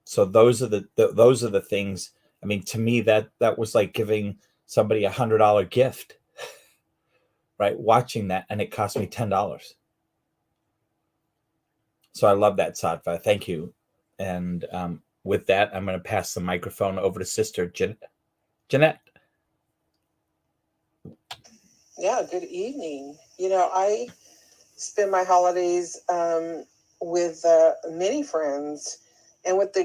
So those are the things. I mean, to me, that was like giving somebody $100 gift, right? Watching that, and it cost me $10. So I love that, Sattva. Thank you. And with that, I'm going to pass the microphone over to Sister Jeanette. Yeah, good evening. I spend my holidays with many friends, and with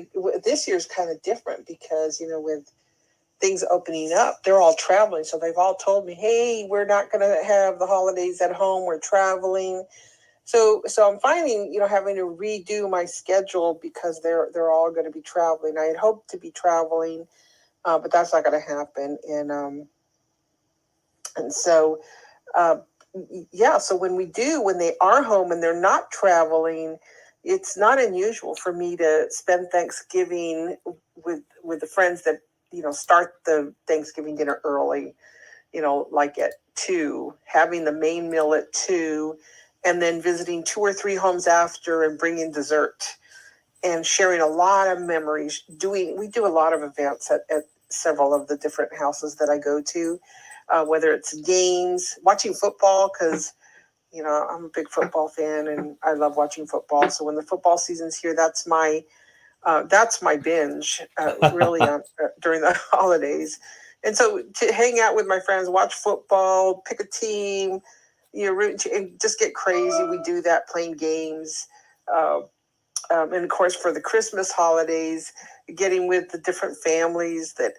this year's kind of different because with things opening up, they're all traveling, so they've all told me, "Hey, we're not going to have the holidays at home. We're traveling." So I'm finding having to redo my schedule because they're all going to be traveling. I had hoped to be traveling, but that's not going to happen, and so. So when they are home and they're not traveling, it's not unusual for me to spend Thanksgiving with the friends that, start the Thanksgiving dinner early, like at 2, having the main meal at 2, and then visiting 2 or 3 homes after and bringing dessert and sharing a lot of memories. We do a lot of events at several of the different houses that I go to. Whether it's games, watching football, because, I'm a big football fan and I love watching football. So when the football season's here, that's my binge, really, during the holidays. And so to hang out with my friends, watch football, pick a team, and just get crazy. We do that playing games. And of course, for the Christmas holidays, getting with the different families that,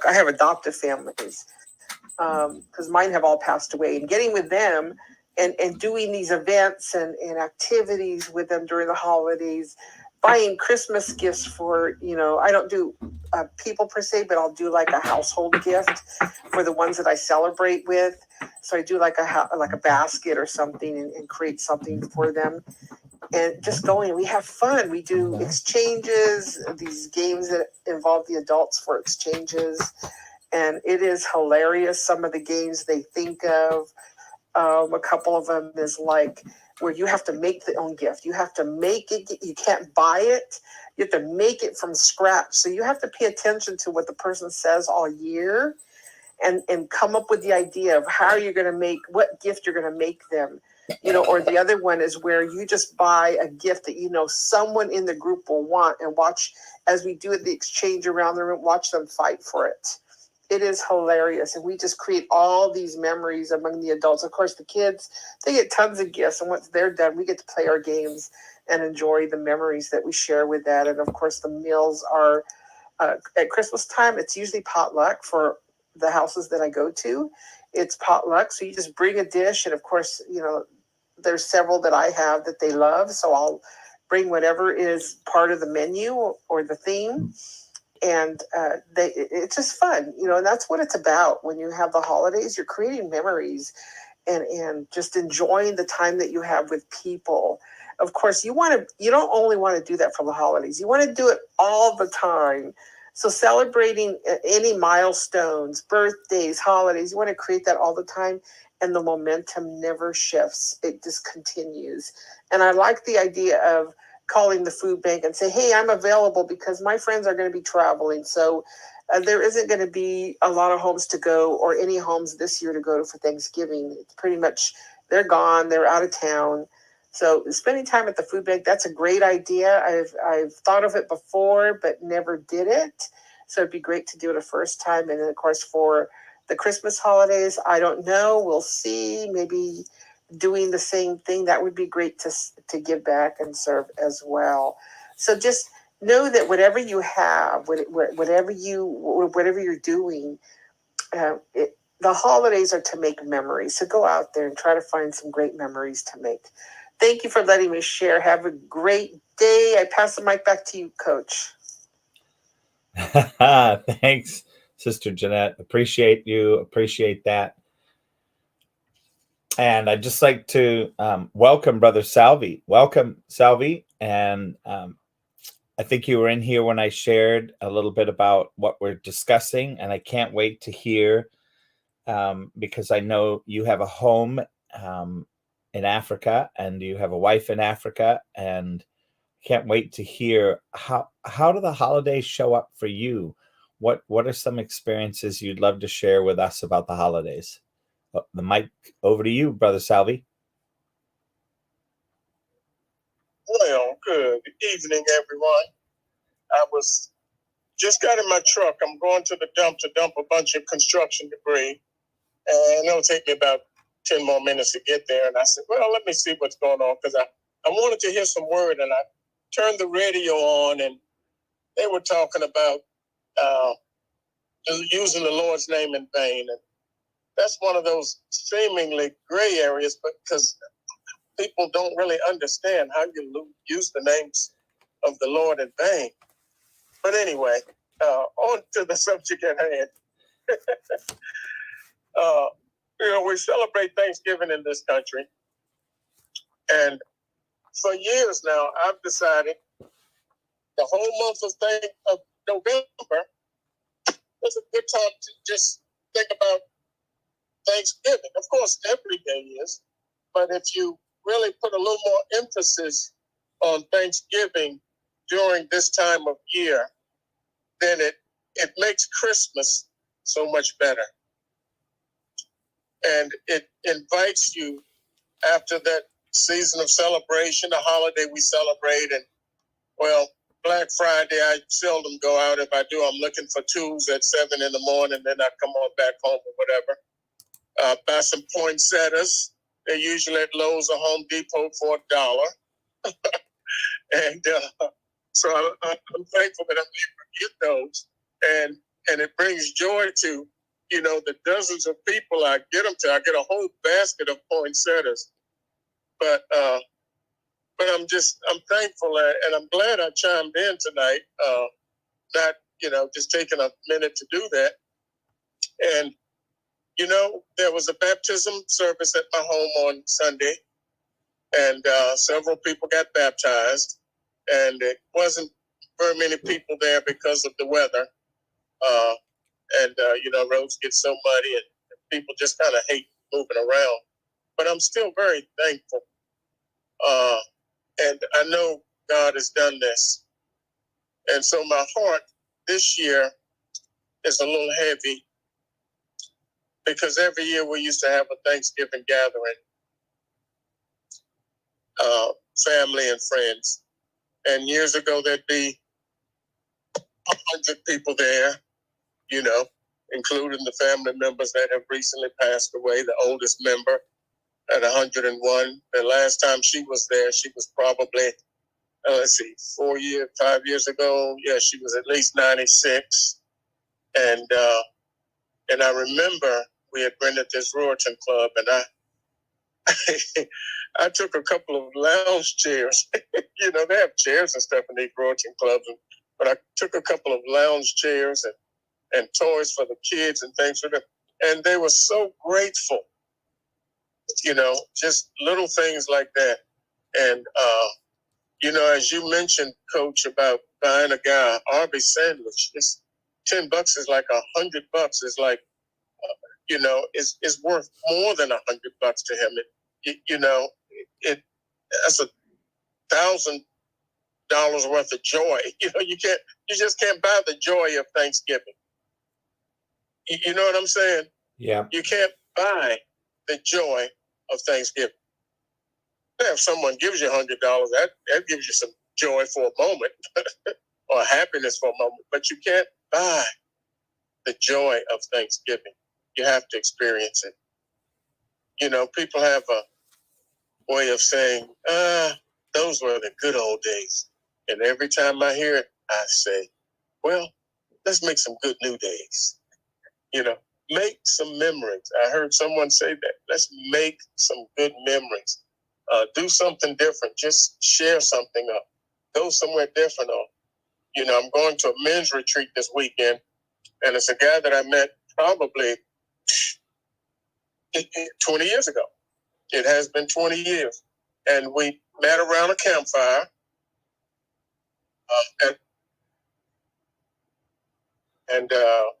I have adoptive families. Because mine have all passed away, and getting with them and doing these events and activities with them during the holidays, buying Christmas gifts for, I don't do people per se, but I'll do like a household gift for the ones that I celebrate with. So I do like a basket or something and create something for them. And just going, we have fun. We do exchanges, these games that involve the adults for exchanges. And it is hilarious, some of the games they think of. A couple of them is like where you have to make the own gift. You have to make it. You can't buy it. You have to make it from scratch. So you have to pay attention to what the person says all year and come up with the idea of how you're going to make, what gift you're going to make them. Or the other one is where you just buy a gift that someone in the group will want, and watch as we do the exchange around the room, watch them fight for it. It is hilarious. And we just create all these memories among the adults. Of course, the kids, they get tons of gifts. And once they're done, we get to play our games and enjoy the memories that we share with that. And of course, the meals are, at Christmas time, it's usually potluck for the houses that I go to. it's potluck. So you just bring a dish. And of course, there's several that I have that they love. So I'll bring whatever is part of the menu or the theme. And it's just fun, and that's what it's about. When you have the holidays, you're creating memories and just enjoying the time that you have with people. Of course, you don't only want to do that for the holidays. You want to do it all the time. So celebrating any milestones, birthdays, holidays, you want to create that all the time. And the momentum never shifts. It just continues. And I like the idea of calling the food bank and say, hey, I'm available because my friends are going to be traveling. So there isn't going to be a lot of homes to go or any homes this year to go to for Thanksgiving. It's pretty much, they're gone. They're out of town. So spending time at the food bank, that's a great idea. I've thought of it before, but never did it. So it'd be great to do it a first time. And then, of course, for the Christmas holidays, I don't know. We'll see. Maybe doing the same thing. That would be great to give back and serve as well. So just know that whatever you have, whatever you're doing, the holidays are to make memories. So go out there and try to find some great memories to make. Thank you for letting me share. Have a great day. I pass the mic back to you, Coach. Thanks, Sister Jeanette. Appreciate you. Appreciate that. And I'd just like to welcome Brother Salvi. Welcome, Salvi. And I think you were in here when I shared a little bit about what we're discussing. And I can't wait to hear, because I know you have a home in Africa and you have a wife in Africa. And can't wait to hear how do the holidays show up for you? What are some experiences you'd love to share with us about the holidays? The mic over to you, Brother Salvi. Well, good evening, everyone. I just got in my truck. I'm going to the dump to dump a bunch of construction debris. And it'll take me about 10 more minutes to get there. And I said, well, let me see what's going on. Because I wanted to hear some word. And I turned the radio on and they were talking about using the Lord's name in vain. And that's one of those seemingly gray areas, but because people don't really understand how you use the names of the Lord in vain. But anyway, on to the subject at hand. We celebrate Thanksgiving in this country. And for years now, I've decided the whole month of November is a good time to just think about Thanksgiving. Of course, every day is. But if you really put a little more emphasis on Thanksgiving during this time of year, then it makes Christmas so much better. And it invites you after that season of celebration, a holiday we celebrate. And, well, Black Friday, I seldom go out. If I do, I'm looking for tools at 7 in the morning, then I come on back home or whatever. Buy some poinsettias. They're usually at Lowe's or Home Depot for $1. And so I'm thankful that I'm able to get those. And it brings joy to, the dozens of people I get them to. I get a whole basket of poinsettias. But I'm thankful and I'm glad I chimed in tonight. Not, just taking a minute to do that. And, there was a baptism service at my home on Sunday, and several people got baptized, and it wasn't very many people there because of the weather. Roads get so muddy and people just kind of hate moving around. But I'm still very thankful. And I know God has done this. And so my heart this year is a little heavy because every year we used to have a Thanksgiving gathering, family and friends. And years ago, there'd be 100 people there, including the family members that have recently passed away. The oldest member at 101. The last time she was there, she was probably, 5 years ago. Yeah, she was at least 96. And I remember we had rented this Ruritan Club, and I took a couple of lounge chairs. You know, they have chairs and stuff in these Ruritan clubs, but I took a couple of lounge chairs and toys for the kids and things for them. And they were so grateful, you know, just little things like that. And, you know, as you mentioned, Coach, about buying a guy an Arby's sandwich, it's $10 is like $100 is like, you know, is worth more than $100 to him. You know, that's $1,000 worth of joy. You know, you just can't buy the joy of Thanksgiving. You know what I'm saying? Yeah. You can't buy the joy of Thanksgiving. If someone gives you $100, that gives you some joy for a moment or happiness for a moment, but you can't buy the joy of Thanksgiving. You have to experience it. You know, people have a way of saying, those were the good old days. And every time I hear it, I say, well, let's make some good new days. You know, make some memories. I heard someone say that. Let's make some good memories. Do something different. Just share something up. Go somewhere different. Or, you know, I'm going to a men's retreat this weekend, and it's a guy that I met probably 20 years ago. It has been 20 years. And we met around a campfire. And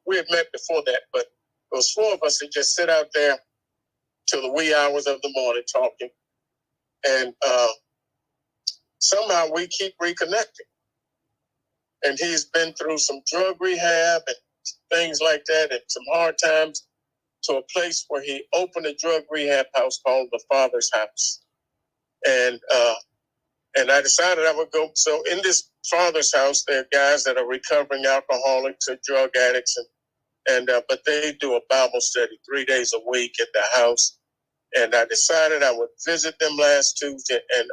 we had met before that, but it was 4 of us that just sit out there till the wee hours of the morning talking. And somehow we keep reconnecting. And he's been through some drug rehab and things like that and some hard times, to a place where he opened a drug rehab house called the Father's House. And I decided I would go. So in this Father's House, there are guys that are recovering alcoholics or drug addicts, but they do a Bible study 3 days a week at the house. And I decided I would visit them last Tuesday, and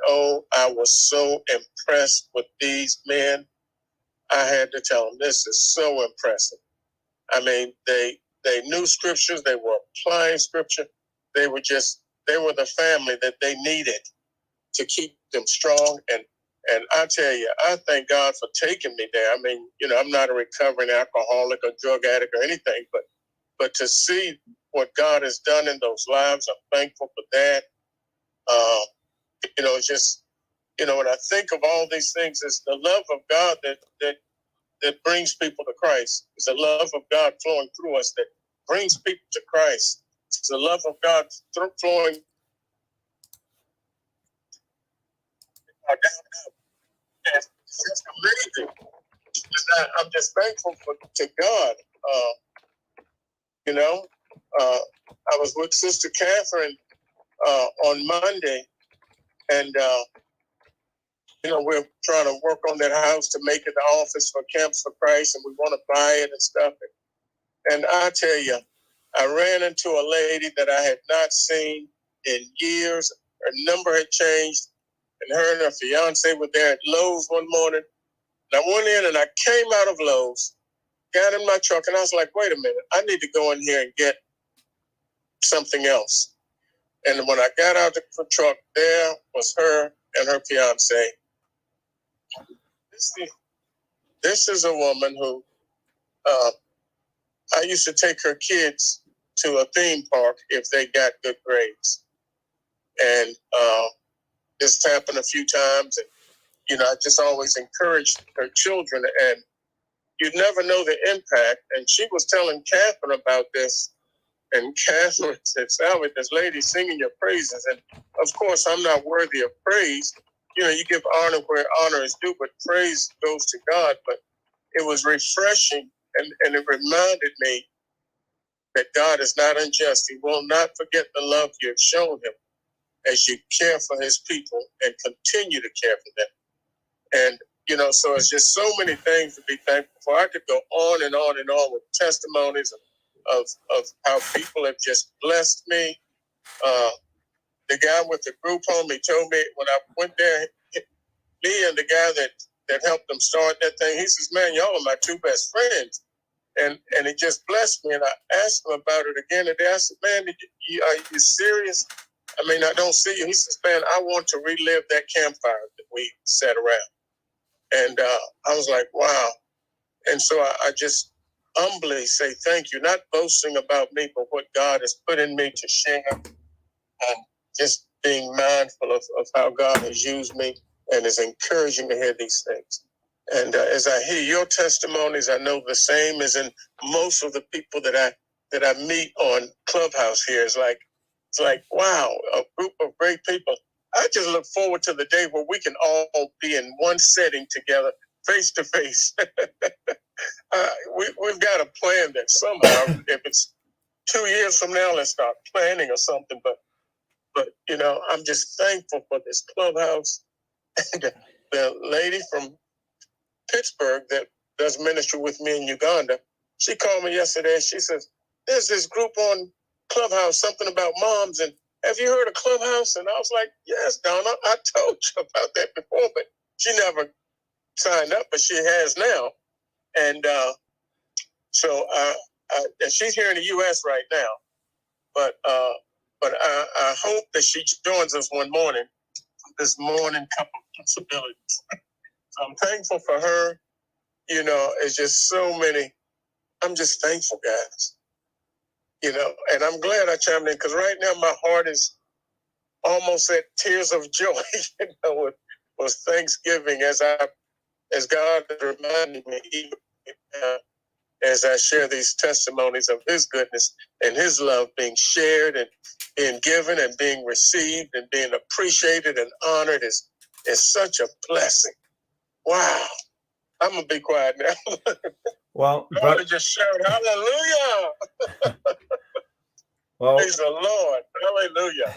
I was so impressed with these men. I had to tell them, this is so impressive. I mean, they knew scriptures, they were applying scripture. They were the family that they needed to keep them strong. And I tell you, I thank God for taking me there. I mean, you know, I'm not a recovering alcoholic or drug addict or anything, but to see what God has done in those lives, I'm thankful for that. You know, it's just, you know, when I think of all these things, it's the love of God that brings people to Christ. It's the love of God flowing through us that brings people to Christ. It's the love of God flowing. It's just amazing. And I'm just thankful to God. You know, I was with Sister Catherine on Monday, and you know, we're trying to work on that house to make it the office for Camps for Christ, and we want to buy it and stuff. And I tell you, I ran into a lady that I had not seen in years. Her number had changed, and her and her fiance were there at Lowe's one morning. And I went in and I came out of Lowe's, got in my truck, and I was like, wait a minute, I need to go in here and get something else. And when I got out the truck, there was her and her fiance. This is a woman who I used to take her kids to a theme park if they got good grades. And this happened a few times. And, you know, I just always encouraged her children. And you'd never know the impact. And she was telling Catherine about this. And Catherine said, Salvador, this lady singing your praises. And, of course, I'm not worthy of praise. You know, you give honor where honor is due, but praise goes to God. But it was refreshing, and it reminded me that God is not unjust. He will not forget the love you have shown him as you care for his people and continue to care for them. And, you know, so it's just so many things to be thankful for. I could go on and on and on with testimonies of how people have just blessed me. The guy with the group home, he told me when I went there, me and the guy that helped them start that thing, he says, man, y'all are my two best friends. And it just blessed me. And I asked him about it again today. I said, man, are you serious? I mean, I don't see you. He says, man, I want to relive that campfire that we sat around. And I was like, wow. And so I just humbly say thank you, not boasting about me, but what God has put in me to share, and just being mindful of how God has used me and is encouraging to hear these things. And as I hear your testimonies, I know the same as in most of the people that I meet on Clubhouse here. It's like, wow, a group of great people. I just look forward to the day where we can all be in one setting together, face to face. We've got to plan that somehow. If it's 2 years from now, let's start planning or something. But you know, I'm just thankful for this Clubhouse. The lady from Pittsburgh that does ministry with me in Uganda, she called me yesterday. She says, there's this group on Clubhouse, something about moms, and have you heard of Clubhouse? And I was like, yes, Donna, I told you about that before, but she never signed up, but she has now. And so and she's here in the U.S. right now, but I hope that she joins us one morning, this morning cup of possibilities. So I'm thankful for her. You know, it's just so many. I'm just thankful, guys. You know, and I'm glad I chimed in, because right now my heart is almost at tears of joy. You know, with Thanksgiving, as God reminded me, even as I share these testimonies of His goodness and His love being shared and being given and being received and being appreciated and honored is such a blessing. Wow. I'm going to be quiet now. Well, I want to just shout hallelujah. Well, praise the Lord. Hallelujah.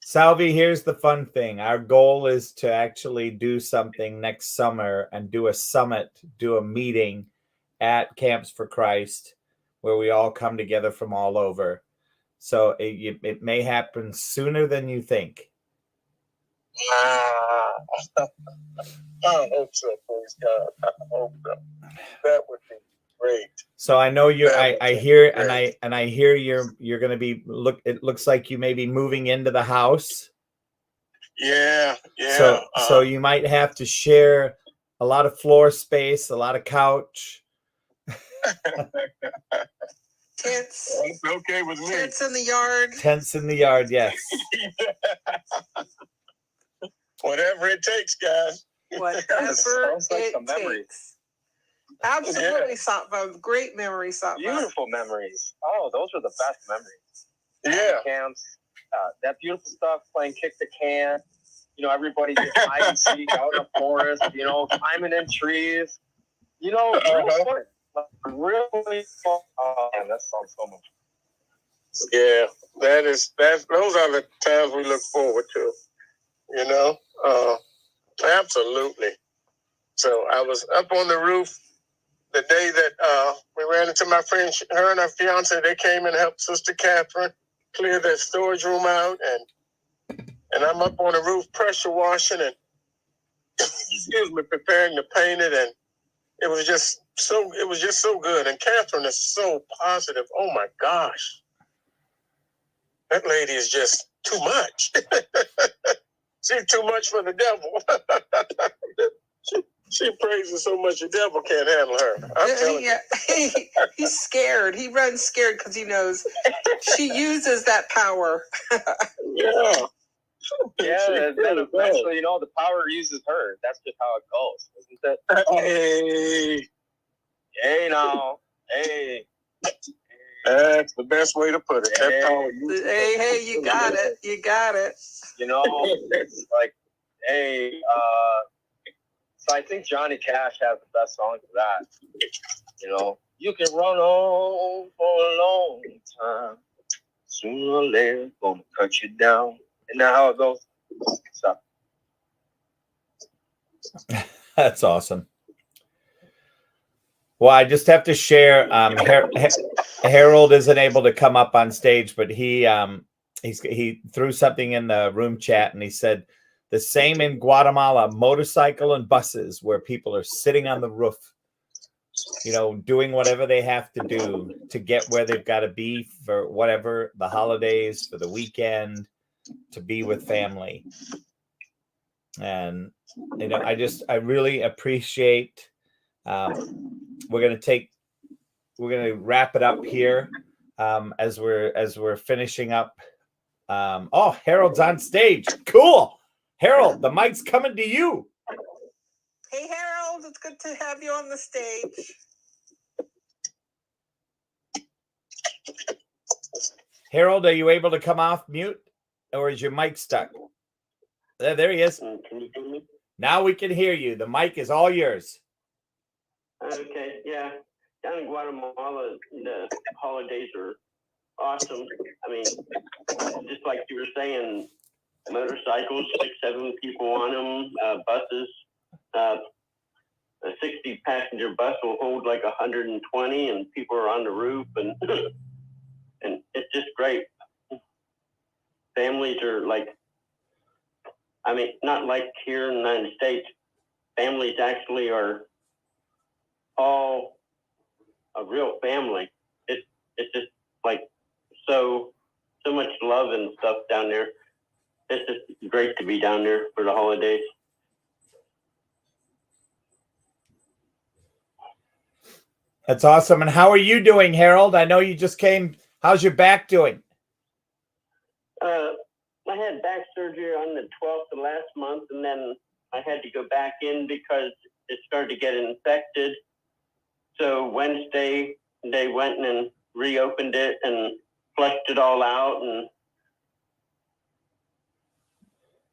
Salvi, here's the fun thing. Our goal is to actually do something next summer and do a summit, do a meeting at Camps for Christ where we all come together from all over. So it may happen sooner than you think. I hope so, praise God. I hope so. That would be great. So I know you're. I hear and I hear you're going to be It looks like you may be moving into the house. Yeah. So you might have to share a lot of floor space, a lot of couch. Tents. That's okay with me. Tents in the yard. Tents in the yard, yes. Whatever it takes, guys. Whatever it takes. Absolutely, Satva. Great memories, Satva. Beautiful memories. Oh, those were the best memories. Yeah. Camps, that beautiful stuff, playing kick the can. You know, everybody just hide and seek out in the forest, you know, climbing in trees. You know, really fun. Oh, man, that sounds so much. Yeah, those are the times we look forward to, you know? Absolutely. So I was up on the roof the day that we ran into my friend, her and her fiance. They came and helped Sister Catherine clear their storage room out, and I'm up on the roof pressure washing and preparing to paint it, and it was just so good. And Catherine is so positive. Oh my gosh, that lady is just too much. She's too much for the devil. She praises so much the devil can't handle her. I'm telling you. He's scared. He runs scared because he knows she uses that power. Yeah. Yeah, then eventually, you know, the power uses her. That's just how it goes, isn't Hey. it? Hey, now. Hey. That's the best way to put it. That power uses Hey, you got it. You got it. You know, it's like, hey, so I think Johnny Cash has the best song for that. You know, you can run on for a long time. Sooner or later, gonna cut you down. Isn't that how it goes? So. That's awesome. Well, I just have to share. Harold isn't able to come up on stage, but he threw something in the room chat, and he said the same in Guatemala: motorcycle and buses where people are sitting on the roof. doing whatever they have to do to get where they've got to be for whatever the holidays, for the weekend, to be with family. And I really appreciate. We're gonna wrap it up here as we're finishing up. Oh, Harold's on stage. Cool, Harold. The mic's coming to you. Hey, Harold, it's good to have you on the stage. Harold, are you able to come off mute, or is your mic stuck? There he is. Can you hear me? Now we can hear you. The mic is all yours. Okay, yeah. Down in Guatemala, the holidays are awesome. I mean, just like you were saying, motorcycles, 6-7 people on them, buses. A 60-passenger bus will hold like 120, and people are on the roof, and and it's just great. Families are like, I mean, not like here in the United States. Families actually are all a real family. It's just like so much love and stuff down there. It's just great to be down there for the holidays. That's awesome. And how are you doing, Harold? I know you just came. How's your back doing? I had back surgery on the 12th of last month, and then I had to go back in because it started to get infected. So Wednesday, they went and reopened it and flushed it all out.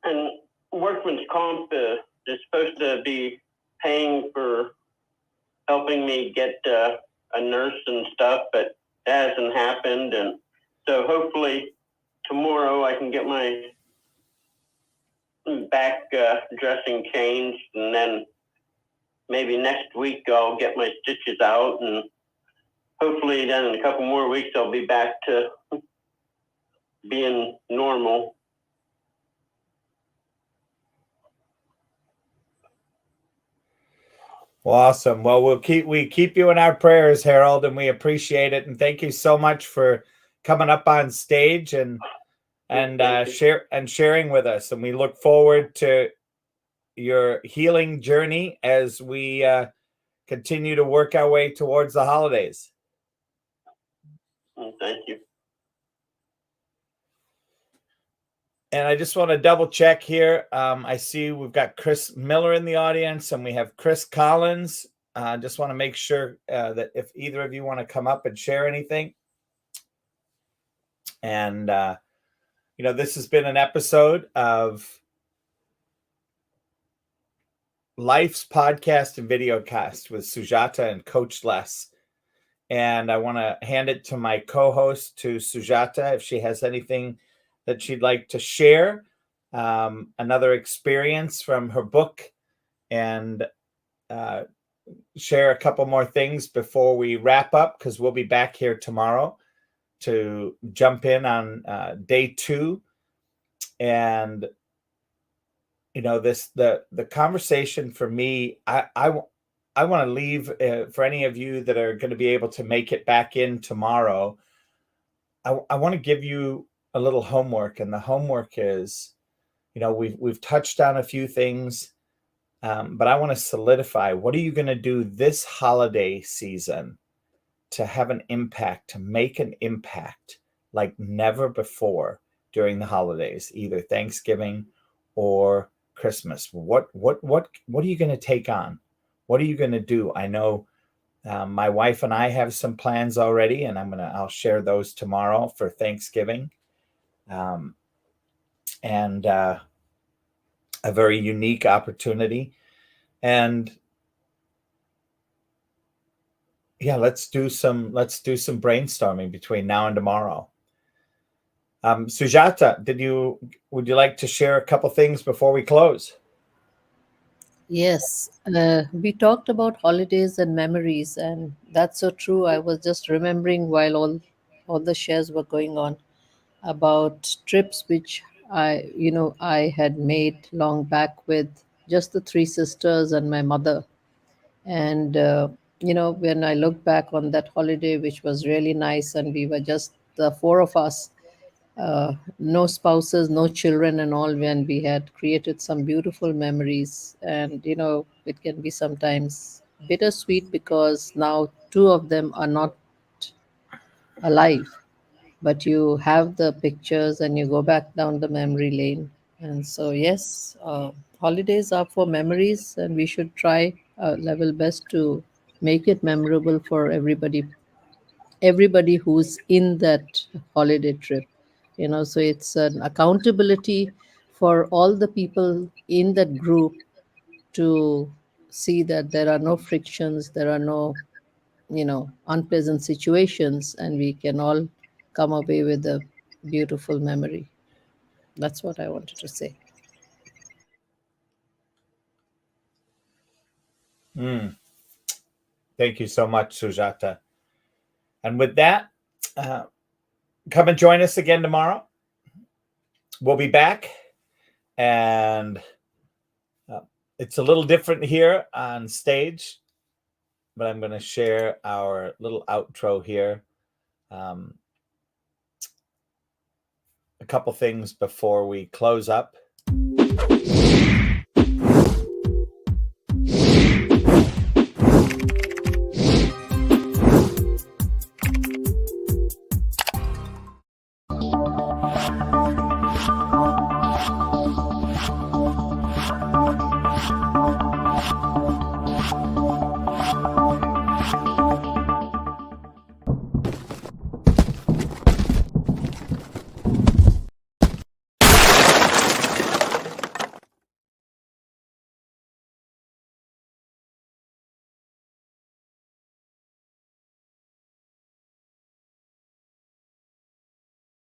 And Workman's Comp is supposed to be paying for helping me get a nurse and stuff, but that hasn't happened. And so hopefully tomorrow I can get my back dressing changed, and then maybe next week I'll get my stitches out, and hopefully then in a couple more weeks I'll be back to being normal. Awesome. Well, we keep you in our prayers, Harold, and we appreciate it. And thank you so much for coming up on stage and sharing with us. And we look forward to your healing journey as we continue to work our way towards the holidays. Thank you. And I just want to double check here. I see we've got Chris Miller in the audience, and we have Chris Collins. Just want to make sure that if either of you want to come up and share anything. And, this has been an episode of Life's Podcast and Videocast with Sujata and Coach Les. And I want to hand it to my co-host, to Sujata, if she has anything that she'd like to share, another experience from her book, and share a couple more things before we wrap up, because we'll be back here tomorrow to jump in on day 2. And the conversation for me, I want to leave for any of you that are going to be able to make it back in tomorrow. I want to give you a little homework, and the homework is, we've touched on a few things, but I want to solidify. What are you going to do this holiday season to have an impact, to make an impact like never before during the holidays, either Thanksgiving or Christmas? What are you going to take on? What are you going to do? I know my wife and I have some plans already, and I'll share those tomorrow for Thanksgiving. And a very unique opportunity. And yeah, let's do some brainstorming between now and tomorrow. Sujata, would you like to share a couple things before we close? Yes, we talked about holidays and memories, and that's so true. I was just remembering while all the shares were going on about trips which I had made long back with just the 3 sisters and my mother. And when I look back on that holiday, which was really nice, and we were just the four of us, no spouses, no children, and all, when we had created some beautiful memories. And, it can be sometimes bittersweet because now two of them are not alive, but you have the pictures and you go back down the memory lane. And so, yes, holidays are for memories, and we should try our level best to make it memorable for everybody who's in that holiday trip. So it's an accountability for all the people in that group to see that there are no frictions, there are no unpleasant situations, and we can all come away with a beautiful memory. That's what I wanted to say. Thank you so much, Sujata. And with that, come and join us again tomorrow. We'll be back, and it's a little different here on stage, but I'm going to share our little outro here. A couple things before we close up.